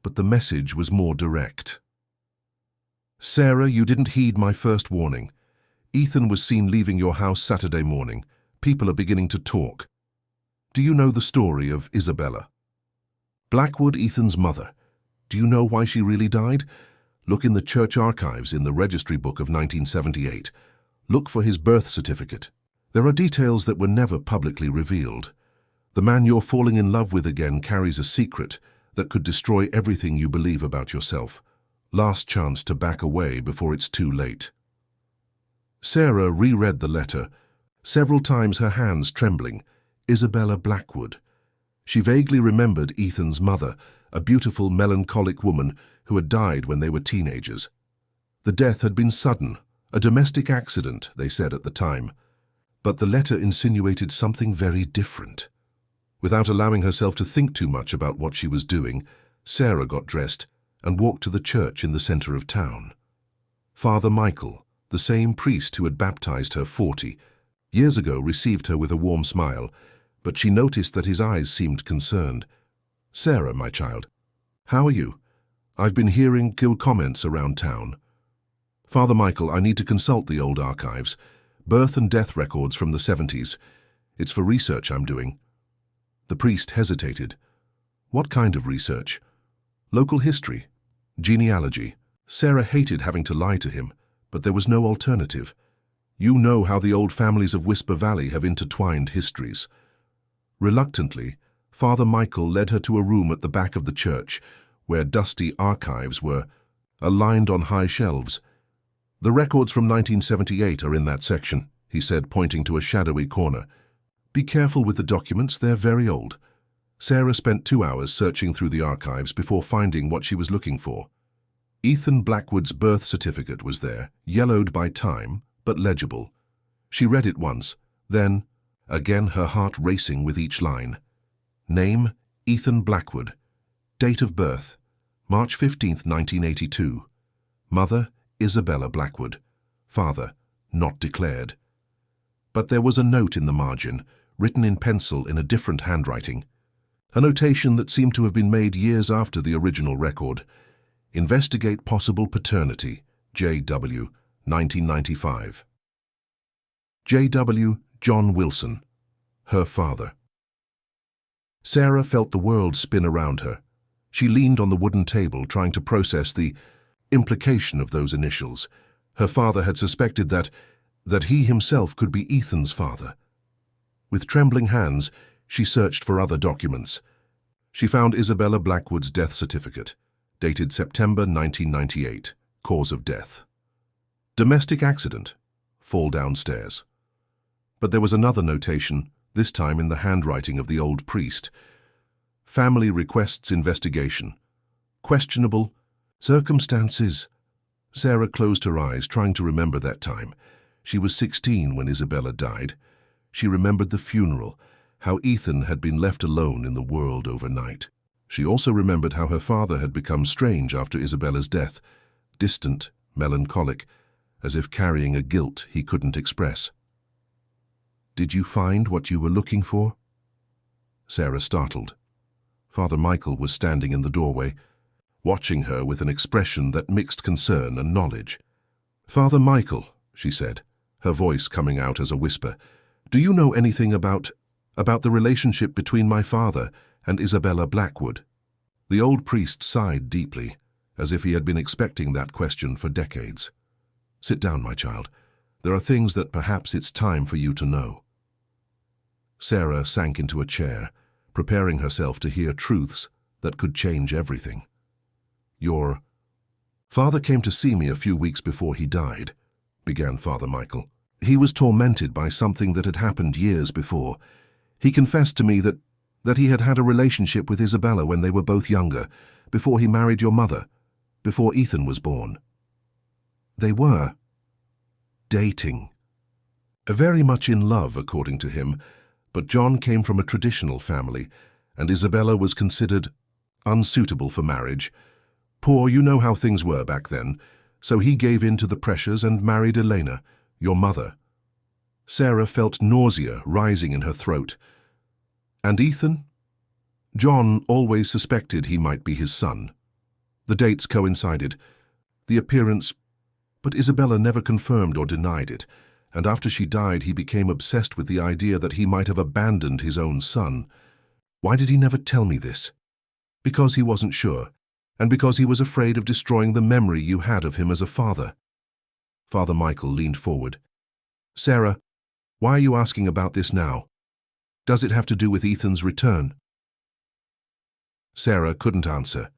but the message was more direct. "Sarah, you didn't heed my first warning. Ethan was seen leaving your house Saturday morning. People are beginning to talk. Do you know the story of Isabella? Blackwood, Ethan's mother. Do you know why she really died? Look in the church archives in the registry book of 1978. Look for his birth certificate. There are details that were never publicly revealed. The man you're falling in love with again carries a secret that could destroy everything you believe about yourself. Last chance to back away before it's too late." Sarah reread the letter, several times her hands trembling, Isabella Blackwood. She vaguely remembered Ethan's mother, a beautiful, melancholic woman who had died when they were teenagers. The death had been sudden, a domestic accident, they said at the time. But the letter insinuated something very different. Without allowing herself to think too much about what she was doing, Sarah got dressed and walked to the church in the center of town. Father Michael, the same priest who had baptized her 40 years ago, received her with a warm smile, but she noticed that his eyes seemed concerned. "Sarah, my child, how are you? I've been hearing ill comments around town." "Father Michael, I need to consult the old archives, birth and death records from the 70s. It's for research I'm doing." The priest hesitated. "What kind of research?" "Local history, genealogy." Sarah hated having to lie to him, but there was no alternative. You know how the old families of Whisper Valley have intertwined histories. Reluctantly, Father Michael led her to a room at the back of the church, where dusty archives were aligned on high shelves. "The records from 1978 are in that section," he said, pointing to a shadowy corner. "Be careful with the documents, they're very old." Sarah spent 2 hours searching through the archives before finding what she was looking for. Ethan Blackwood's birth certificate was there, yellowed by time, but legible. She read it once, then, again her heart racing with each line. Name, Ethan Blackwood. Date of birth, March 15, 1982. Mother, Isabella Blackwood. Father, not declared. But there was a note in the margin, written in pencil in a different handwriting. A notation that seemed to have been made years after the original record. Investigate possible paternity, J.W., 1995. J.W. John Wilson, her father. Sarah felt the world spin around her. She leaned on the wooden table, trying to process the implication of those initials. Her father had suspected that he himself could be Ethan's father. With trembling hands, she searched for other documents. She found Isabella Blackwood's death certificate, dated September 1998, cause of death. Domestic accident, fall downstairs. But there was another notation, this time in the handwriting of the old priest. Family requests investigation. Questionable circumstances. Sarah closed her eyes, trying to remember that time. She was 16 when Isabella died. She remembered the funeral, how Ethan had been left alone in the world overnight. She also remembered how her father had become strange after Isabella's death, distant, melancholic, as if carrying a guilt he couldn't express. "Did you find what you were looking for?" Sarah startled. Father Michael was standing in the doorway, watching her with an expression that mixed concern and knowledge. "Father Michael," she said, her voice coming out as a whisper, "do you know anything about the relationship between my father and Isabella Blackwood?" The old priest sighed deeply, as if he had been expecting that question for decades. "Sit down, my child. There are things that perhaps it's time for you to know." Sarah sank into a chair, preparing herself to hear truths that could change everything. "Your father came to see me a few weeks before he died," began Father Michael. "He was tormented by something that had happened years before. He confessed to me that he had had a relationship with Isabella when they were both younger, before he married your mother, before Ethan was born. They were dating. Very much in love, according to him, but John came from a traditional family, and Isabella was considered unsuitable for marriage. Poor, you know how things were back then, so he gave in to the pressures and married Elena, your mother." Sarah felt nausea rising in her throat. "And Ethan?" "John always suspected he might be his son. The dates coincided. The appearance, but Isabella never confirmed or denied it, and after she died he became obsessed with the idea that he might have abandoned his own son. Why did he never tell me this? Because he wasn't sure, and because he was afraid of destroying the memory you had of him as a father." Father Michael leaned forward. "Sarah, why are you asking about this now? Does it have to do with Ethan's return?" Sarah couldn't answer.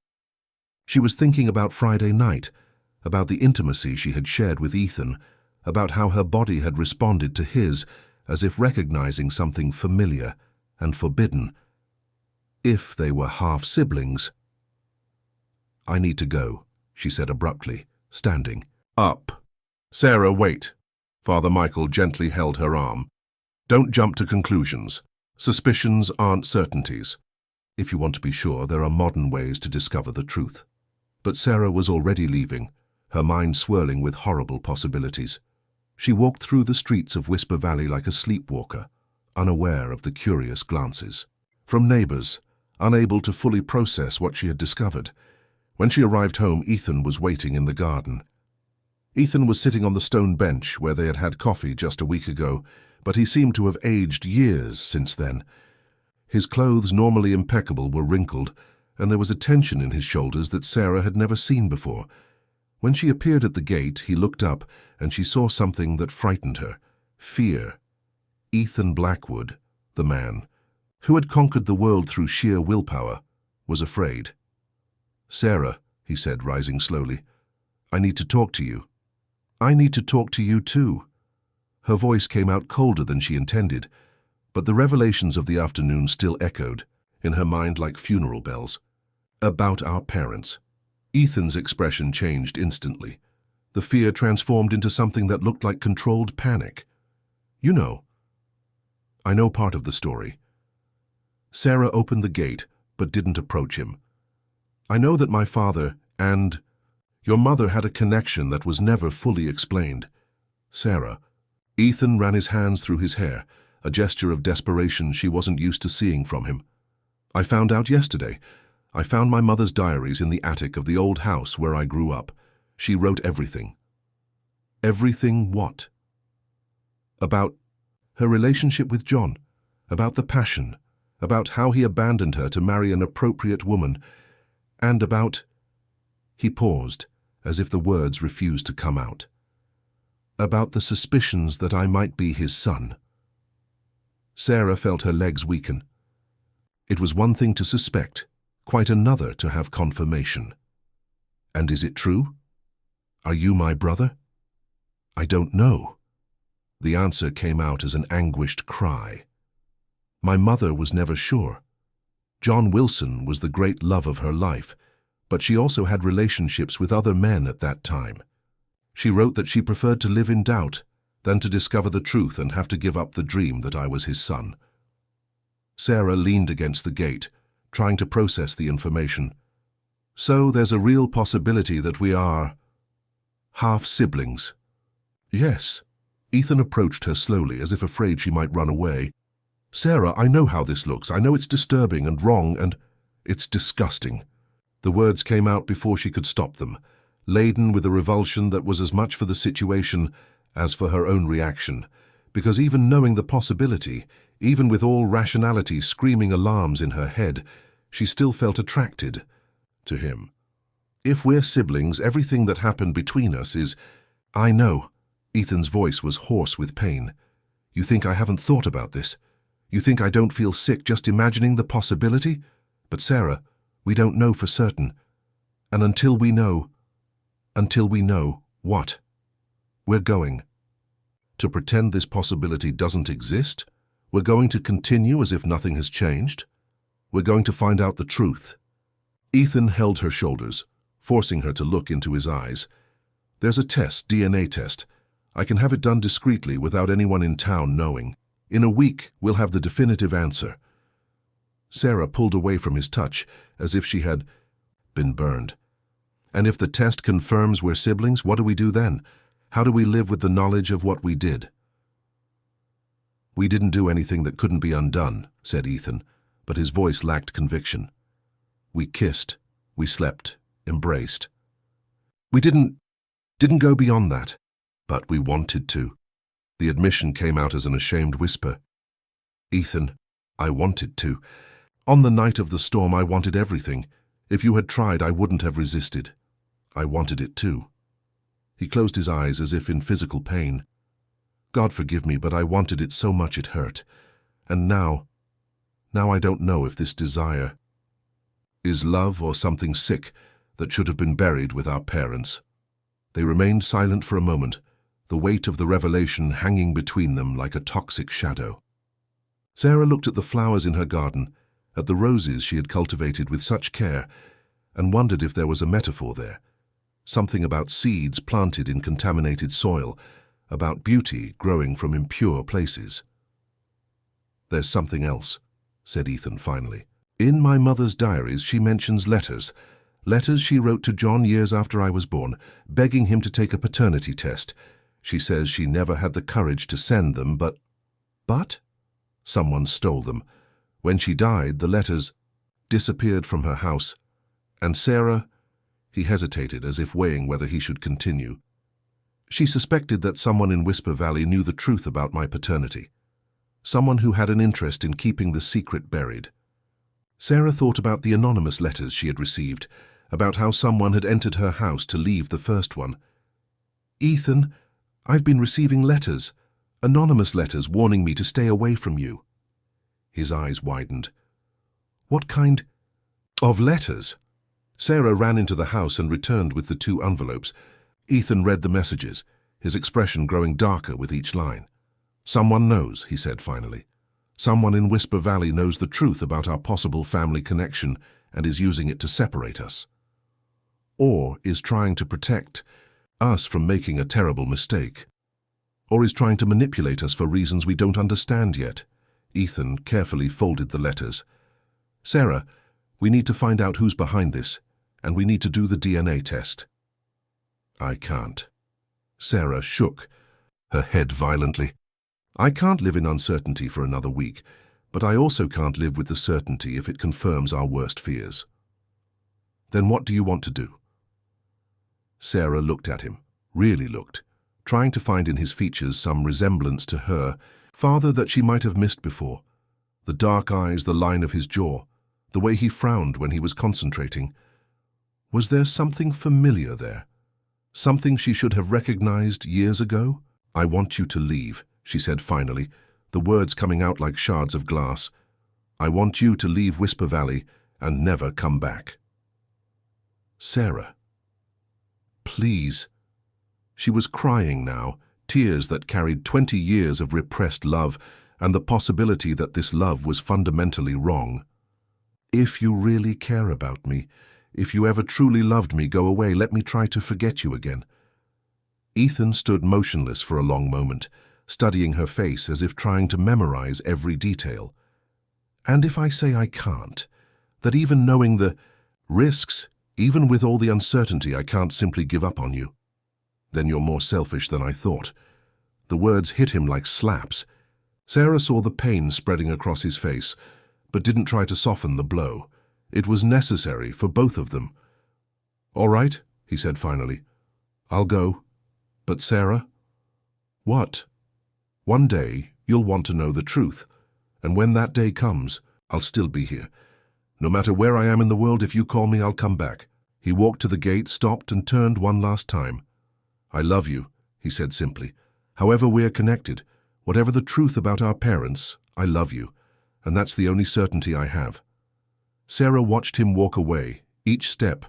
She was thinking about Friday night, about the intimacy she had shared with Ethan, about how her body had responded to his, as if recognizing something familiar, and forbidden, if they were half-siblings. "I need to go," she said abruptly, standing up. "Sarah, wait." Father Michael gently held her arm. "Don't jump to conclusions. Suspicions aren't certainties. If you want to be sure, there are modern ways to discover the truth." But Sarah was already leaving, her mind swirling with horrible possibilities. She walked through the streets of Whisper Valley like a sleepwalker, unaware of the curious glances from neighbors, unable to fully process what she had discovered. When she arrived home, Ethan was waiting in the garden. Ethan was sitting on the stone bench where they had had coffee just a week ago, but he seemed to have aged years since then. His clothes, normally impeccable, were wrinkled, and there was a tension in his shoulders that Sarah had never seen before. When she appeared at the gate, he looked up, and she saw something that frightened her: fear. Ethan Blackwood, the man, who had conquered the world through sheer willpower, was afraid. "Sarah," he said, rising slowly, "I need to talk to you." "I need to talk to you too." Her voice came out colder than she intended, but the revelations of the afternoon still echoed in her mind like funeral bells. "About our parents." Ethan's expression changed instantly. The fear transformed into something that looked like controlled panic. "You know." "I know part of the story." Sarah opened the gate, but didn't approach him. "I know that my father and your mother had a connection that was never fully explained." "Sarah." Ethan ran his hands through his hair, a gesture of desperation she wasn't used to seeing from him. "I found out yesterday. I found my mother's diaries in the attic of the old house where I grew up. She wrote everything." "Everything what?" "About her relationship with John, about the passion, about how he abandoned her to marry an appropriate woman, and about—" He paused, as if the words refused to come out. "About the suspicions that I might be his son." Sarah felt her legs weaken. It was one thing to suspect, quite another to have confirmation. "And is it true? Are you my brother?" "I don't know." The answer came out as an anguished cry. "My mother was never sure. John Wilson was the great love of her life, but she also had relationships with other men at that time. She wrote that she preferred to live in doubt than to discover the truth and have to give up the dream that I was his son." Sarah leaned against the gate, trying to process the information. "So there's a real possibility that we are half-siblings." "Yes." Ethan approached her slowly, as if afraid she might run away. "Sarah, I know how this looks. I know it's disturbing and wrong, and it's disgusting." The words came out before she could stop them, laden with a revulsion that was as much for the situation as for her own reaction, because even knowing the possibility, even with all rationality screaming alarms in her head, she still felt attracted to him. "If we're siblings, everything that happened between us is—" "I know." Ethan's voice was hoarse with pain. "You think I haven't thought about this? You think I don't feel sick just imagining the possibility? But Sarah, we don't know for certain. And until we know, what? We're going to pretend this possibility doesn't exist? We're going to continue as if nothing has changed? We're going to find out the truth." Ethan held her shoulders, forcing her to look into his eyes. "There's a test, DNA test. I can have it done discreetly without anyone in town knowing. In a week, we'll have the definitive answer." Sarah pulled away from his touch, as if she had been burned. "And if the test confirms we're siblings, what do we do then? How do we live with the knowledge of what we did?" "We didn't do anything that couldn't be undone," said Ethan, but his voice lacked conviction. "We kissed, we slept, embraced. We didn't go beyond that, but we wanted to." The admission came out as an ashamed whisper. "Ethan, I wanted to. On the night of the storm, I wanted everything. If you had tried, I wouldn't have resisted. I wanted it too." He closed his eyes as if in physical pain. "God forgive me, but I wanted it so much it hurt. And now I don't know if this desire is love or something sick that should have been buried with our parents." They remained silent for a moment, the weight of the revelation hanging between them like a toxic shadow. Sarah looked at the flowers in her garden, at the roses she had cultivated with such care, and wondered if there was a metaphor there. Something about seeds planted in contaminated soil, about beauty growing from impure places. "There's something else," said Ethan finally. "In my mother's diaries she mentions letters. Letters she wrote to John years after I was born, begging him to take a paternity test. She says she never had the courage to send them, but... But? Someone stole them. When she died, the letters disappeared from her house. And Sarah..." He hesitated, as if weighing whether he should continue. "She suspected that someone in Whisper Valley knew the truth about my paternity. Someone who had an interest in keeping the secret buried." Sarah thought about the anonymous letters she had received, about how someone had entered her house to leave the first one. "Ethan, I've been receiving letters, anonymous letters warning me to stay away from you." His eyes widened. "What kind of letters?" Sarah ran into the house and returned with the 2 envelopes. Ethan read the messages, his expression growing darker with each line. "Someone knows," he said finally. "Someone in Whisper Valley knows the truth about our possible family connection and is using it to separate us. Or is trying to protect us from making a terrible mistake. Or is trying to manipulate us for reasons we don't understand yet." Ethan carefully folded the letters. "Sarah, we need to find out who's behind this, and we need to do the DNA test." "I can't." Sarah shook her head violently. "I can't live in uncertainty for another week, but I also can't live with the certainty if it confirms our worst fears." "Then what do you want to do?" Sarah looked at him, really looked, trying to find in his features some resemblance to her father that she might have missed before. The dark eyes, the line of his jaw, the way he frowned when he was concentrating. Was there something familiar there? Something she should have recognized years ago? "I want you to leave," she said finally, the words coming out like shards of glass. "I want you to leave Whisper Valley and never come back." "Sarah, please." She was crying now, tears that carried 20 years of repressed love and the possibility that this love was fundamentally wrong. "If you really care about me, if you ever truly loved me, go away. Let me try to forget you again." Ethan stood motionless for a long moment, studying her face as if trying to memorize every detail. "And if I say I can't, that even knowing the risks, even with all the uncertainty, I can't simply give up on you, then you're more selfish than I thought." The words hit him like slaps. Sarah saw the pain spreading across his face, but didn't try to soften the blow. It was necessary for both of them. "All right," he said finally. "I'll go. But Sarah?" "What?" "One day you'll want to know the truth, and when that day comes, I'll still be here. No matter where I am in the world, if you call me, I'll come back." He walked to the gate, stopped, and turned one last time. "I love you," he said simply. "However we're connected, whatever the truth about our parents, I love you, and that's the only certainty I have." Sarah watched him walk away, each step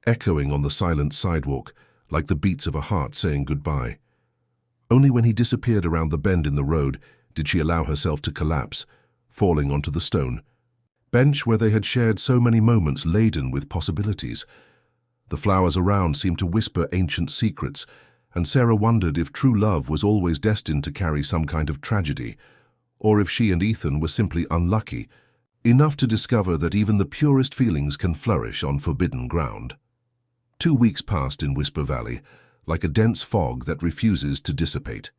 echoing on the silent sidewalk, like the beats of a heart saying goodbye. Only when he disappeared around the bend in the road did she allow herself to collapse, falling onto the stone bench where they had shared so many moments laden with possibilities. The flowers around seemed to whisper ancient secrets, and Sarah wondered if true love was always destined to carry some kind of tragedy, or if she and Ethan were simply unlucky, enough to discover that even the purest feelings can flourish on forbidden ground. 2 weeks passed in Whisper Valley, like a dense fog that refuses to dissipate.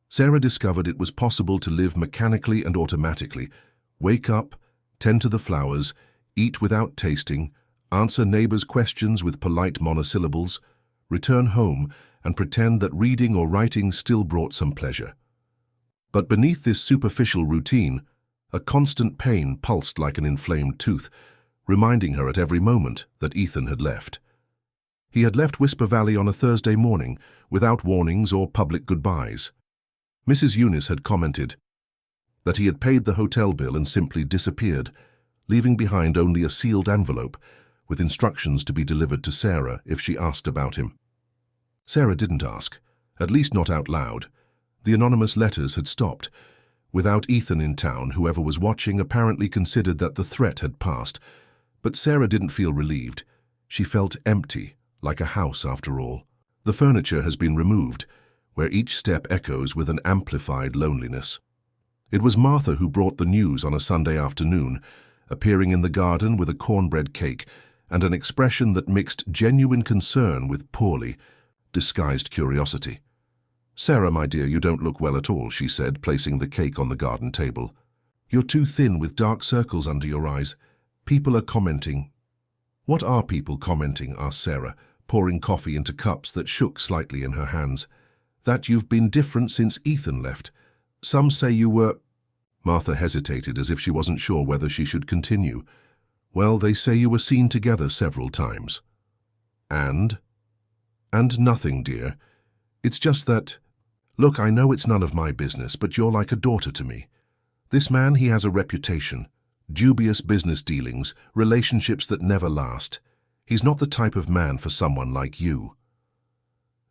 Sarah discovered it was possible to live mechanically and automatically, wake up, tend to the flowers, eat without tasting, answer neighbors' questions with polite monosyllables, return home, and pretend that reading or writing still brought some pleasure. But beneath this superficial routine, a constant pain pulsed like an inflamed tooth, reminding her at every moment that Ethan had left. He had left Whisper Valley on a Thursday morning, without warnings or public goodbyes. Mrs. Eunice had commented that he had paid the hotel bill and simply disappeared, leaving behind only a sealed envelope with instructions to be delivered to Sarah if she asked about him. Sarah didn't ask, at least not out loud. The anonymous letters had stopped. Without Ethan in town, whoever was watching apparently considered that the threat had passed. But Sarah didn't feel relieved. She felt empty, like a house after all. The furniture has been removed, where each step echoes with an amplified loneliness. It was Martha who brought the news on a Sunday afternoon, appearing in the garden with a cornbread cake and an expression that mixed genuine concern with poorly disguised curiosity. "Sarah, my dear, you don't look well at all," she said, placing the cake on the garden table. "You're too thin with dark circles under your eyes. People are commenting." "What are people commenting?" asked Sarah, pouring coffee into cups that shook slightly in her hands. "That you've been different since Ethan left. Some say you were—" Martha hesitated as if she wasn't sure whether she should continue. "Well, they say you were seen together several times." "And?" "And nothing, dear. It's just that— Look, I know it's none of my business, but you're like a daughter to me. This man, he has a reputation, dubious business dealings, relationships that never last. He's not the type of man for someone like you."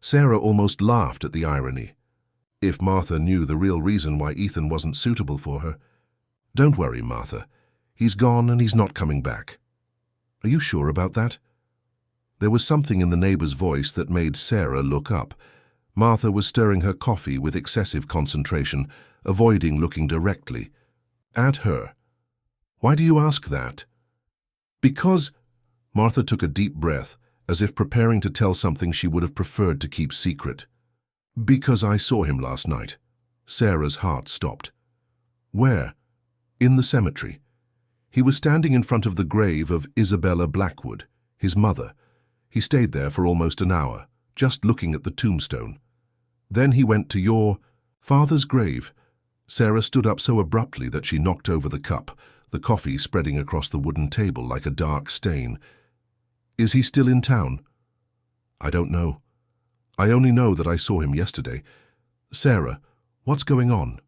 Sarah almost laughed at the irony. If Martha knew the real reason why Ethan wasn't suitable for her. "Don't worry, Martha. He's gone and he's not coming back." "Are you sure about that?" There was something in the neighbor's voice that made Sarah look up. Martha was stirring her coffee with excessive concentration, avoiding looking directly at her. "Why do you ask that?" "Because—" Martha took a deep breath, as if preparing to tell something she would have preferred to keep secret. "Because I saw him last night." Sarah's heart stopped. "Where?" "In the cemetery. He was standing in front of the grave of Isabella Blackwood, his mother. He stayed there for almost an hour, just looking at the tombstone. Then he went to your father's grave." Sarah stood up so abruptly that she knocked over the cup, the coffee spreading across the wooden table like a dark stain. "Is he still in town?" "I don't know. I only know that I saw him yesterday." "Sarah, what's going on?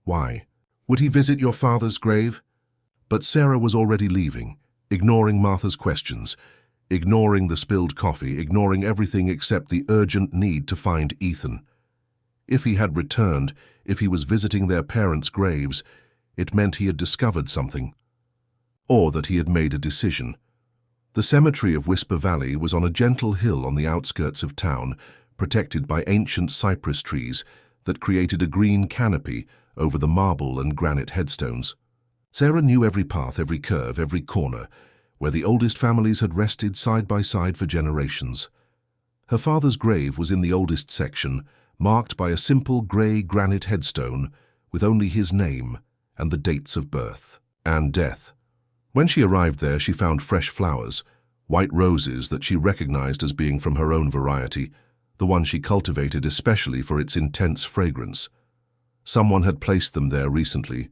Why? Would he visit your father's grave?" But Sarah was already leaving, ignoring Martha's questions, ignoring the spilled coffee, ignoring everything except the urgent need to find Ethan. If he had returned, if he was visiting their parents' graves, it meant he had discovered something, or that he had made a decision. The cemetery of Whisper Valley was on a gentle hill on the outskirts of town, protected by ancient cypress trees that created a green canopy over the marble and granite headstones. Sarah knew every path, every curve, every corner, where the oldest families had rested side by side for generations. Her father's grave was in the oldest section, marked by a simple grey granite headstone with only his name and the dates of birth and death. When she arrived there, she found fresh flowers, white roses that she recognized as being from her own variety, the one she cultivated especially for its intense fragrance. Someone had placed them there recently.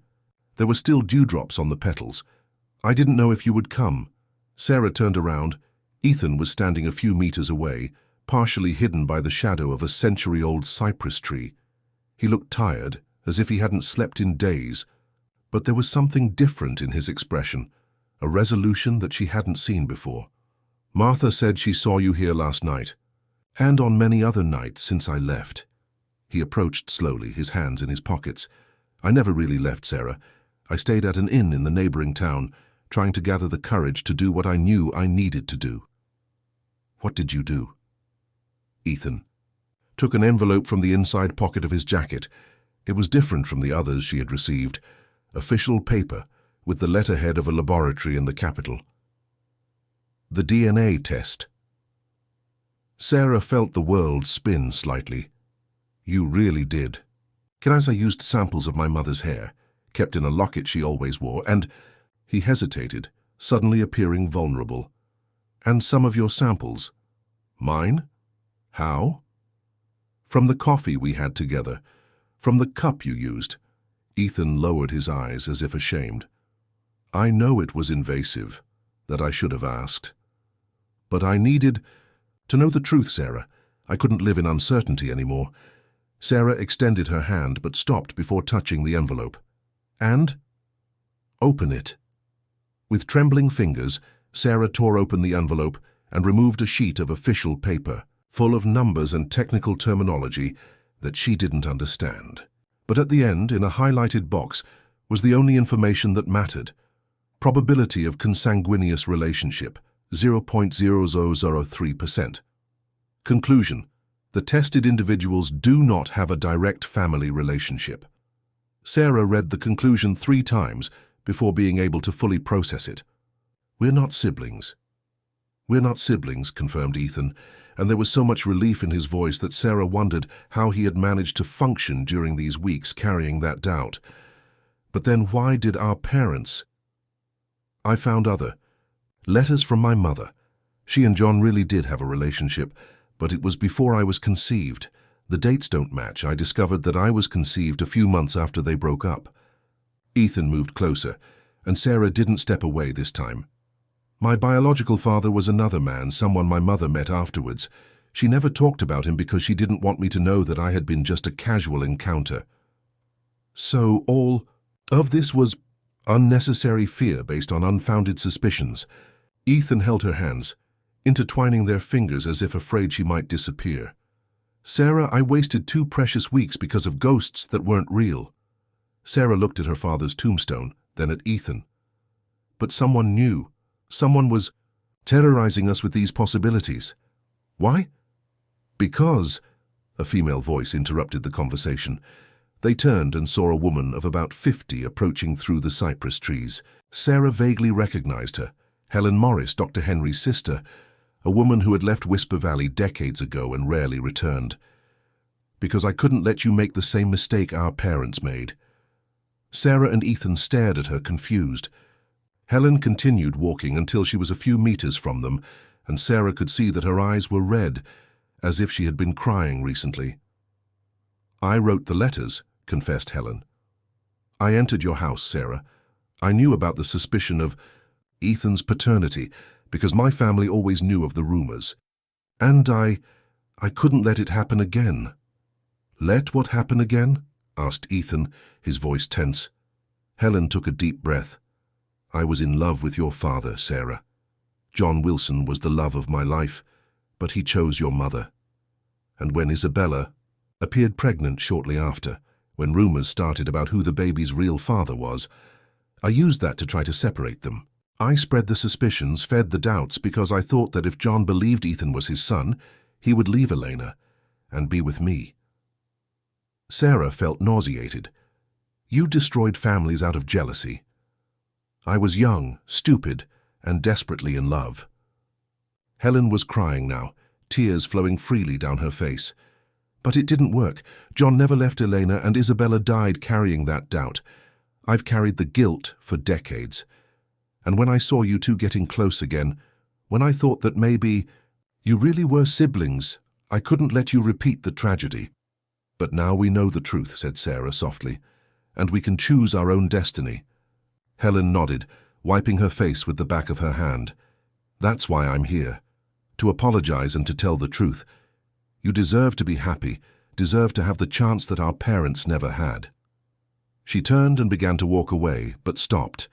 There were still dewdrops on the petals. "I didn't know if you would come." Sarah turned around. Ethan was standing a few meters away, partially hidden by the shadow of a century-old cypress tree. He looked tired, as if he hadn't slept in days, but there was something different in his expression, a resolution that she hadn't seen before. "Martha said she saw you here last night, and on many other nights since I left." He approached slowly, his hands in his pockets. "I never really left, Sarah. I stayed at an inn in the neighboring town, trying to gather the courage to do what I knew I needed to do." "What did you do?" Ethan took an envelope from the inside pocket of his jacket. It was different from the others she had received. Official paper, with the letterhead of a laboratory in the capital. The DNA test. Sarah felt the world spin slightly. "You really did." I used samples of my mother's hair, kept in a locket she always wore, and— He hesitated, suddenly appearing vulnerable. "And some of your samples." "Mine? How?" "From the coffee we had together, from the cup you used." Ethan lowered his eyes as if ashamed. "I know it was invasive, that I should have asked. But I needed to know the truth, Sarah. I couldn't live in uncertainty anymore." Sarah extended her hand but stopped before touching the envelope. "And?" "Open it." With trembling fingers, Sarah tore open the envelope and removed a sheet of official paper, full of numbers and technical terminology that she didn't understand. But at the end, in a highlighted box, was the only information that mattered. Probability of consanguineous relationship, 0.0003%. Conclusion: the tested individuals do not have a direct family relationship. Sarah read the conclusion 3 times before being able to fully process it. "We're not siblings." "We're not siblings," confirmed Ethan, and there was so much relief in his voice that Sarah wondered how he had managed to function during these weeks carrying that doubt. But then why did our parents? "I found other letters from my mother. She and John really did have a relationship, but it was before I was conceived. The dates don't match. I discovered that I was conceived a few months after they broke up." Ethan moved closer, and Sarah didn't step away this time. "My biological father was another man, someone my mother met afterwards. She never talked about him because she didn't want me to know that I had been just a casual encounter." "So all of this was unnecessary fear based on unfounded suspicions." Ethan held her hands, intertwining their fingers as if afraid she might disappear. "Sarah, I wasted 2 precious weeks because of ghosts that weren't real." Sarah looked at her father's tombstone, then at Ethan. "But someone knew. Someone was terrorizing us with these possibilities." "Why?" "Because," a female voice interrupted the conversation. They turned and saw a woman of about 50 approaching through the cypress trees. Sarah vaguely recognized her. Helen Morris, Dr. Henry's sister, a woman who had left Whisper Valley decades ago and rarely returned. "Because I couldn't let you make the same mistake our parents made." Sarah and Ethan stared at her, confused. Helen continued walking until she was a few meters from them, and Sarah could see that her eyes were red, as if she had been crying recently. "I wrote the letters," confessed Helen. "I entered your house, Sarah. I knew about the suspicion of Ethan's paternity, because my family always knew of the rumors. And I couldn't let it happen again." "Let what happen again?" asked Ethan, his voice tense. Helen took a deep breath. "I was in love with your father, Sarah. John Wilson was the love of my life, but he chose your mother. And when Isabella appeared pregnant shortly after, when rumors started about who the baby's real father was, I used that to try to separate them. I spread the suspicions, fed the doubts, because I thought that if John believed Ethan was his son, he would leave Elena and be with me." Sarah felt nauseated. "You destroyed families out of jealousy." "I was young, stupid, and desperately in love." Helen was crying now, tears flowing freely down her face. "But it didn't work. John never left Elena, and Isabella died carrying that doubt. I've carried the guilt for decades. And when I saw you two getting close again, when I thought that maybe you really were siblings, I couldn't let you repeat the tragedy. But now we know the truth," said Sarah softly, "and we can choose our own destiny." Helen nodded, wiping her face with the back of her hand. "That's why I'm here, to apologize and to tell the truth. You deserve to be happy, deserve to have the chance that our parents never had." She turned and began to walk away, but stopped.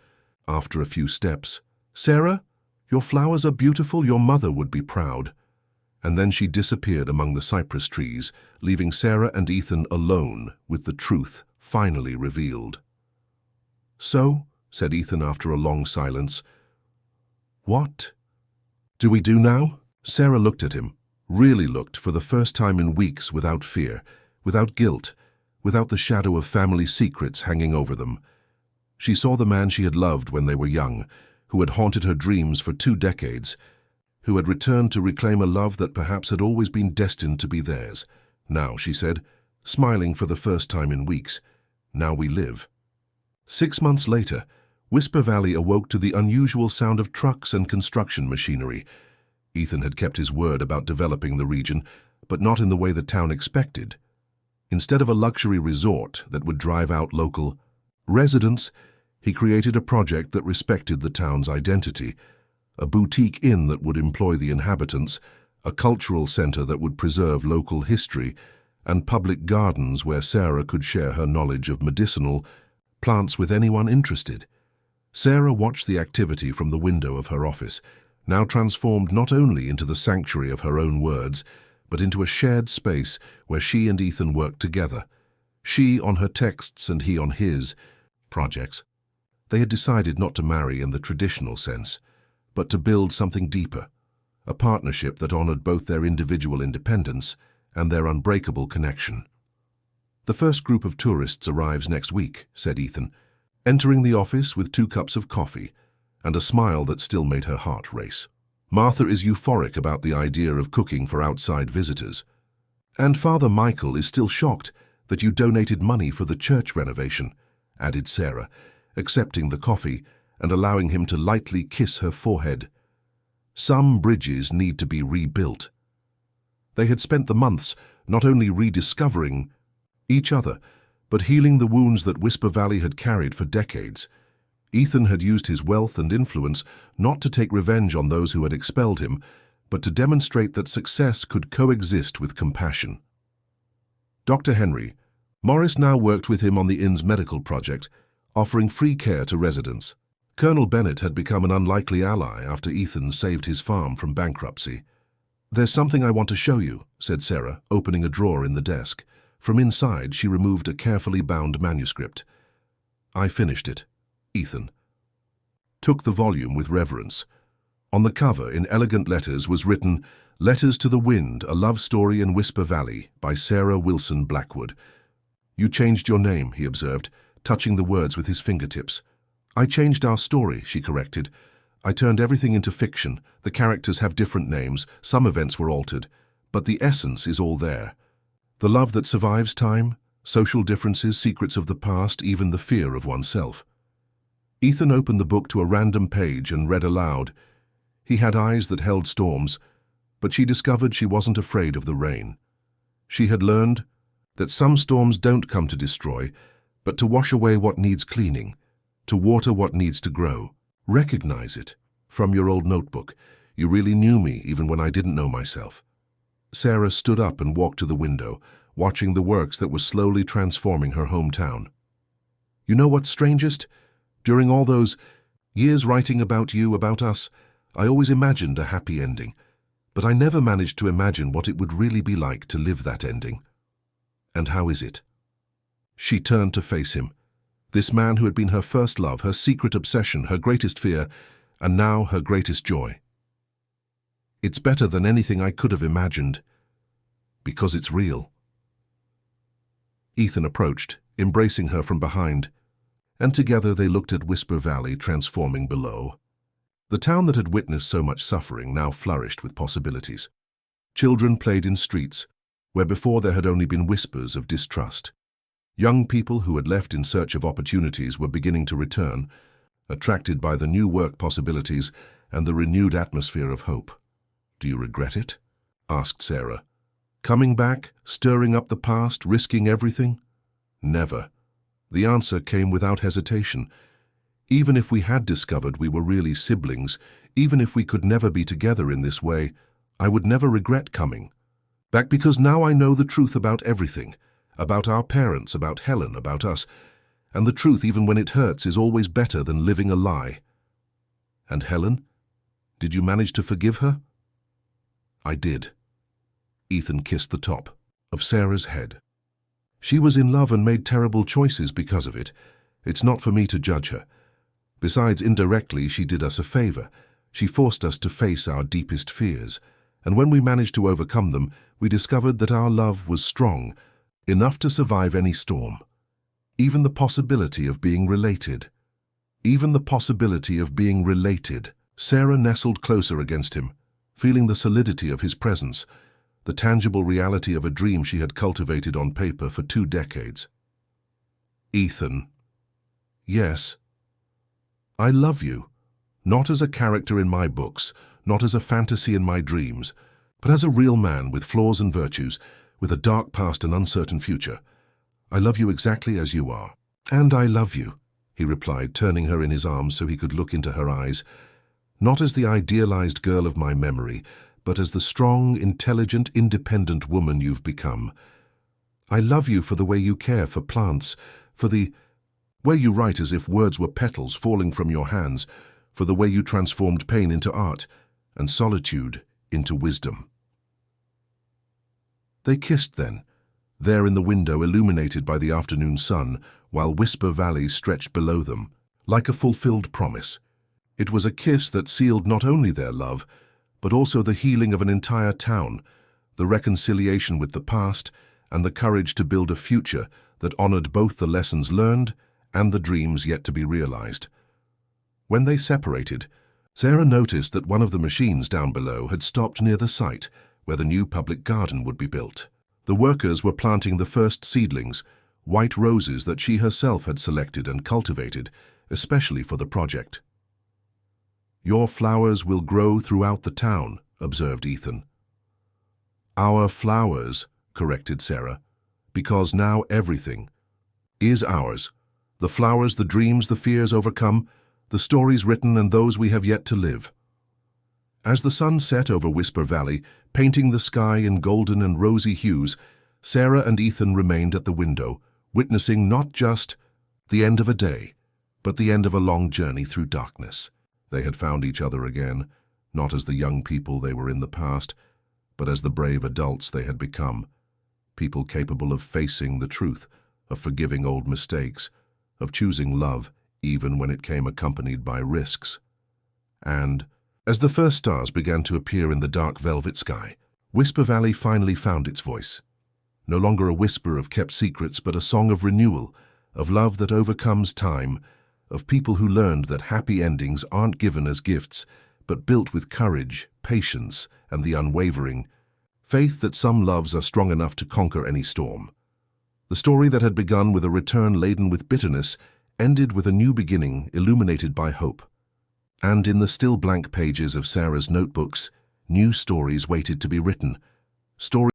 After a few steps, "Sarah, your flowers are beautiful, your mother would be proud." And then she disappeared among the cypress trees, leaving Sarah and Ethan alone with the truth finally revealed. "So," said Ethan after a long silence, "what do we do now?" Sarah looked at him, really looked for the first time in weeks, without fear, without guilt, without the shadow of family secrets hanging over them. She saw the man she had loved when they were young, who had haunted her dreams for 2 decades, who had returned to reclaim a love that perhaps had always been destined to be theirs. "Now," she said, smiling for the first time in weeks, "now we live." 6 months later, Whisper Valley awoke to the unusual sound of trucks and construction machinery. Ethan had kept his word about developing the region, but not in the way the town expected. Instead of a luxury resort that would drive out local residents, he created a project that respected the town's identity, a boutique inn that would employ the inhabitants, a cultural center that would preserve local history, and public gardens where Sarah could share her knowledge of medicinal plants with anyone interested. Sarah watched the activity from the window of her office, now transformed not only into the sanctuary of her own words, but into a shared space where she and Ethan worked together. She on her texts and he on his projects. They had decided not to marry in the traditional sense, but to build something deeper, a partnership that honored both their individual independence and their unbreakable connection. "The first group of tourists arrives next week," said Ethan, entering the office with 2 cups of coffee and a smile that still made her heart race. "Martha is euphoric about the idea of cooking for outside visitors. And Father Michael is still shocked that you donated money for the church renovation," added Sarah, accepting the coffee and allowing him to lightly kiss her forehead. Some bridges need to be rebuilt. They had spent the months not only rediscovering each other, but healing the wounds that Whisper Valley had carried for decades. Ethan had used his wealth and influence not to take revenge on those who had expelled him, but to demonstrate that success could coexist with compassion. Dr. Henry, Morris now worked with him on the inn's medical project, offering free care to residents. Colonel Bennett had become an unlikely ally after Ethan saved his farm from bankruptcy. "There's something I want to show you," said Sarah, opening a drawer in the desk. From inside, she removed a carefully bound manuscript. "I finished it," Ethan took the volume with reverence. On the cover, in elegant letters, was written, "Letters to the Wind, a Love Story in Whisper Valley," by Sarah Wilson Blackwood. "You changed your name," he observed, touching the words with his fingertips. "I changed our story," she corrected. "I turned everything into fiction. The characters have different names, some events were altered, but the essence is all there. The love that survives time, social differences, secrets of the past, even the fear of oneself." Ethan opened the book to a random page and read aloud. He had eyes that held storms, but she discovered she wasn't afraid of the rain. She had learned that some storms don't come to destroy, but to wash away what needs cleaning, to water what needs to grow. "Recognize it. From your old notebook. You really knew me even when I didn't know myself." Sarah stood up and walked to the window, watching the works that were slowly transforming her hometown. "You know what's strangest? During all those years writing about you, about us, I always imagined a happy ending, but I never managed to imagine what it would really be like to live that ending." "And how is it?" She turned to face him. This man who had been her first love, her secret obsession, her greatest fear, and now her greatest joy. "It's better than anything I could have imagined, because it's real." Ethan approached, embracing her from behind, and together they looked at Whisper Valley transforming below. The town that had witnessed so much suffering now flourished with possibilities. Children played in streets, where before there had only been whispers of distrust. Young people who had left in search of opportunities were beginning to return, attracted by the new work possibilities and the renewed atmosphere of hope. "Do you regret it?" asked Sarah. "Coming back, stirring up the past, risking everything?" "Never." The answer came without hesitation. "Even if we had discovered we were really siblings, even if we could never be together in this way, I would never regret coming back, because now I know the truth about everything, about our parents, about Helen, about us, and the truth, even when it hurts, is always better than living a lie." "And Helen? Did you manage to forgive her?" "I did." Ethan kissed the top of Sarah's head. "She was in love and made terrible choices because of it. It's not for me to judge her. Besides, indirectly, she did us a favor. She forced us to face our deepest fears, and when we managed to overcome them, we discovered that our love was strong, enough to survive any storm. Even the possibility of being related. Even the possibility of being related." Sarah nestled closer against him, feeling the solidity of his presence, the tangible reality of a dream she had cultivated on paper for 2 decades. "Ethan." "Yes. I love you, not as a character in my books, not as a fantasy in my dreams, but as a real man with flaws and virtues, with a dark past and uncertain future. I love you exactly as you are." "And I love you," he replied, turning her in his arms so he could look into her eyes. "Not as the idealized girl of my memory, but as the strong, intelligent, independent woman you've become. I love you for the way you care for plants, for the way you write as if words were petals falling from your hands, for the way you transformed pain into art and solitude into wisdom." They kissed then, there in the window illuminated by the afternoon sun, while Whisper Valley stretched below them, like a fulfilled promise. It was a kiss that sealed not only their love, but also the healing of an entire town, the reconciliation with the past, and the courage to build a future that honored both the lessons learned and the dreams yet to be realized. When they separated, Sarah noticed that one of the machines down below had stopped near the site where the new public garden would be built. The workers were planting the first seedlings, white roses that she herself had selected and cultivated, especially for the project. "Your flowers will grow throughout the town," observed Ethan. "Our flowers," corrected Sarah, "because now everything is ours. The flowers, the dreams, the fears overcome, the stories written and those we have yet to live." As the sun set over Whisper Valley, painting the sky in golden and rosy hues, Sarah and Ethan remained at the window, witnessing not just the end of a day, but the end of a long journey through darkness. They had found each other again, not as the young people they were in the past, but as the brave adults they had become, people capable of facing the truth, of forgiving old mistakes, of choosing love even when it came accompanied by risks. And, as the first stars began to appear in the dark velvet sky, Whisper Valley finally found its voice. No longer a whisper of kept secrets, but a song of renewal, of love that overcomes time, of people who learned that happy endings aren't given as gifts, but built with courage, patience, and the unwavering faith that some loves are strong enough to conquer any storm. The story that had begun with a return laden with bitterness ended with a new beginning illuminated by hope. And in the still blank pages of Sarah's notebooks, new stories waited to be written. Stories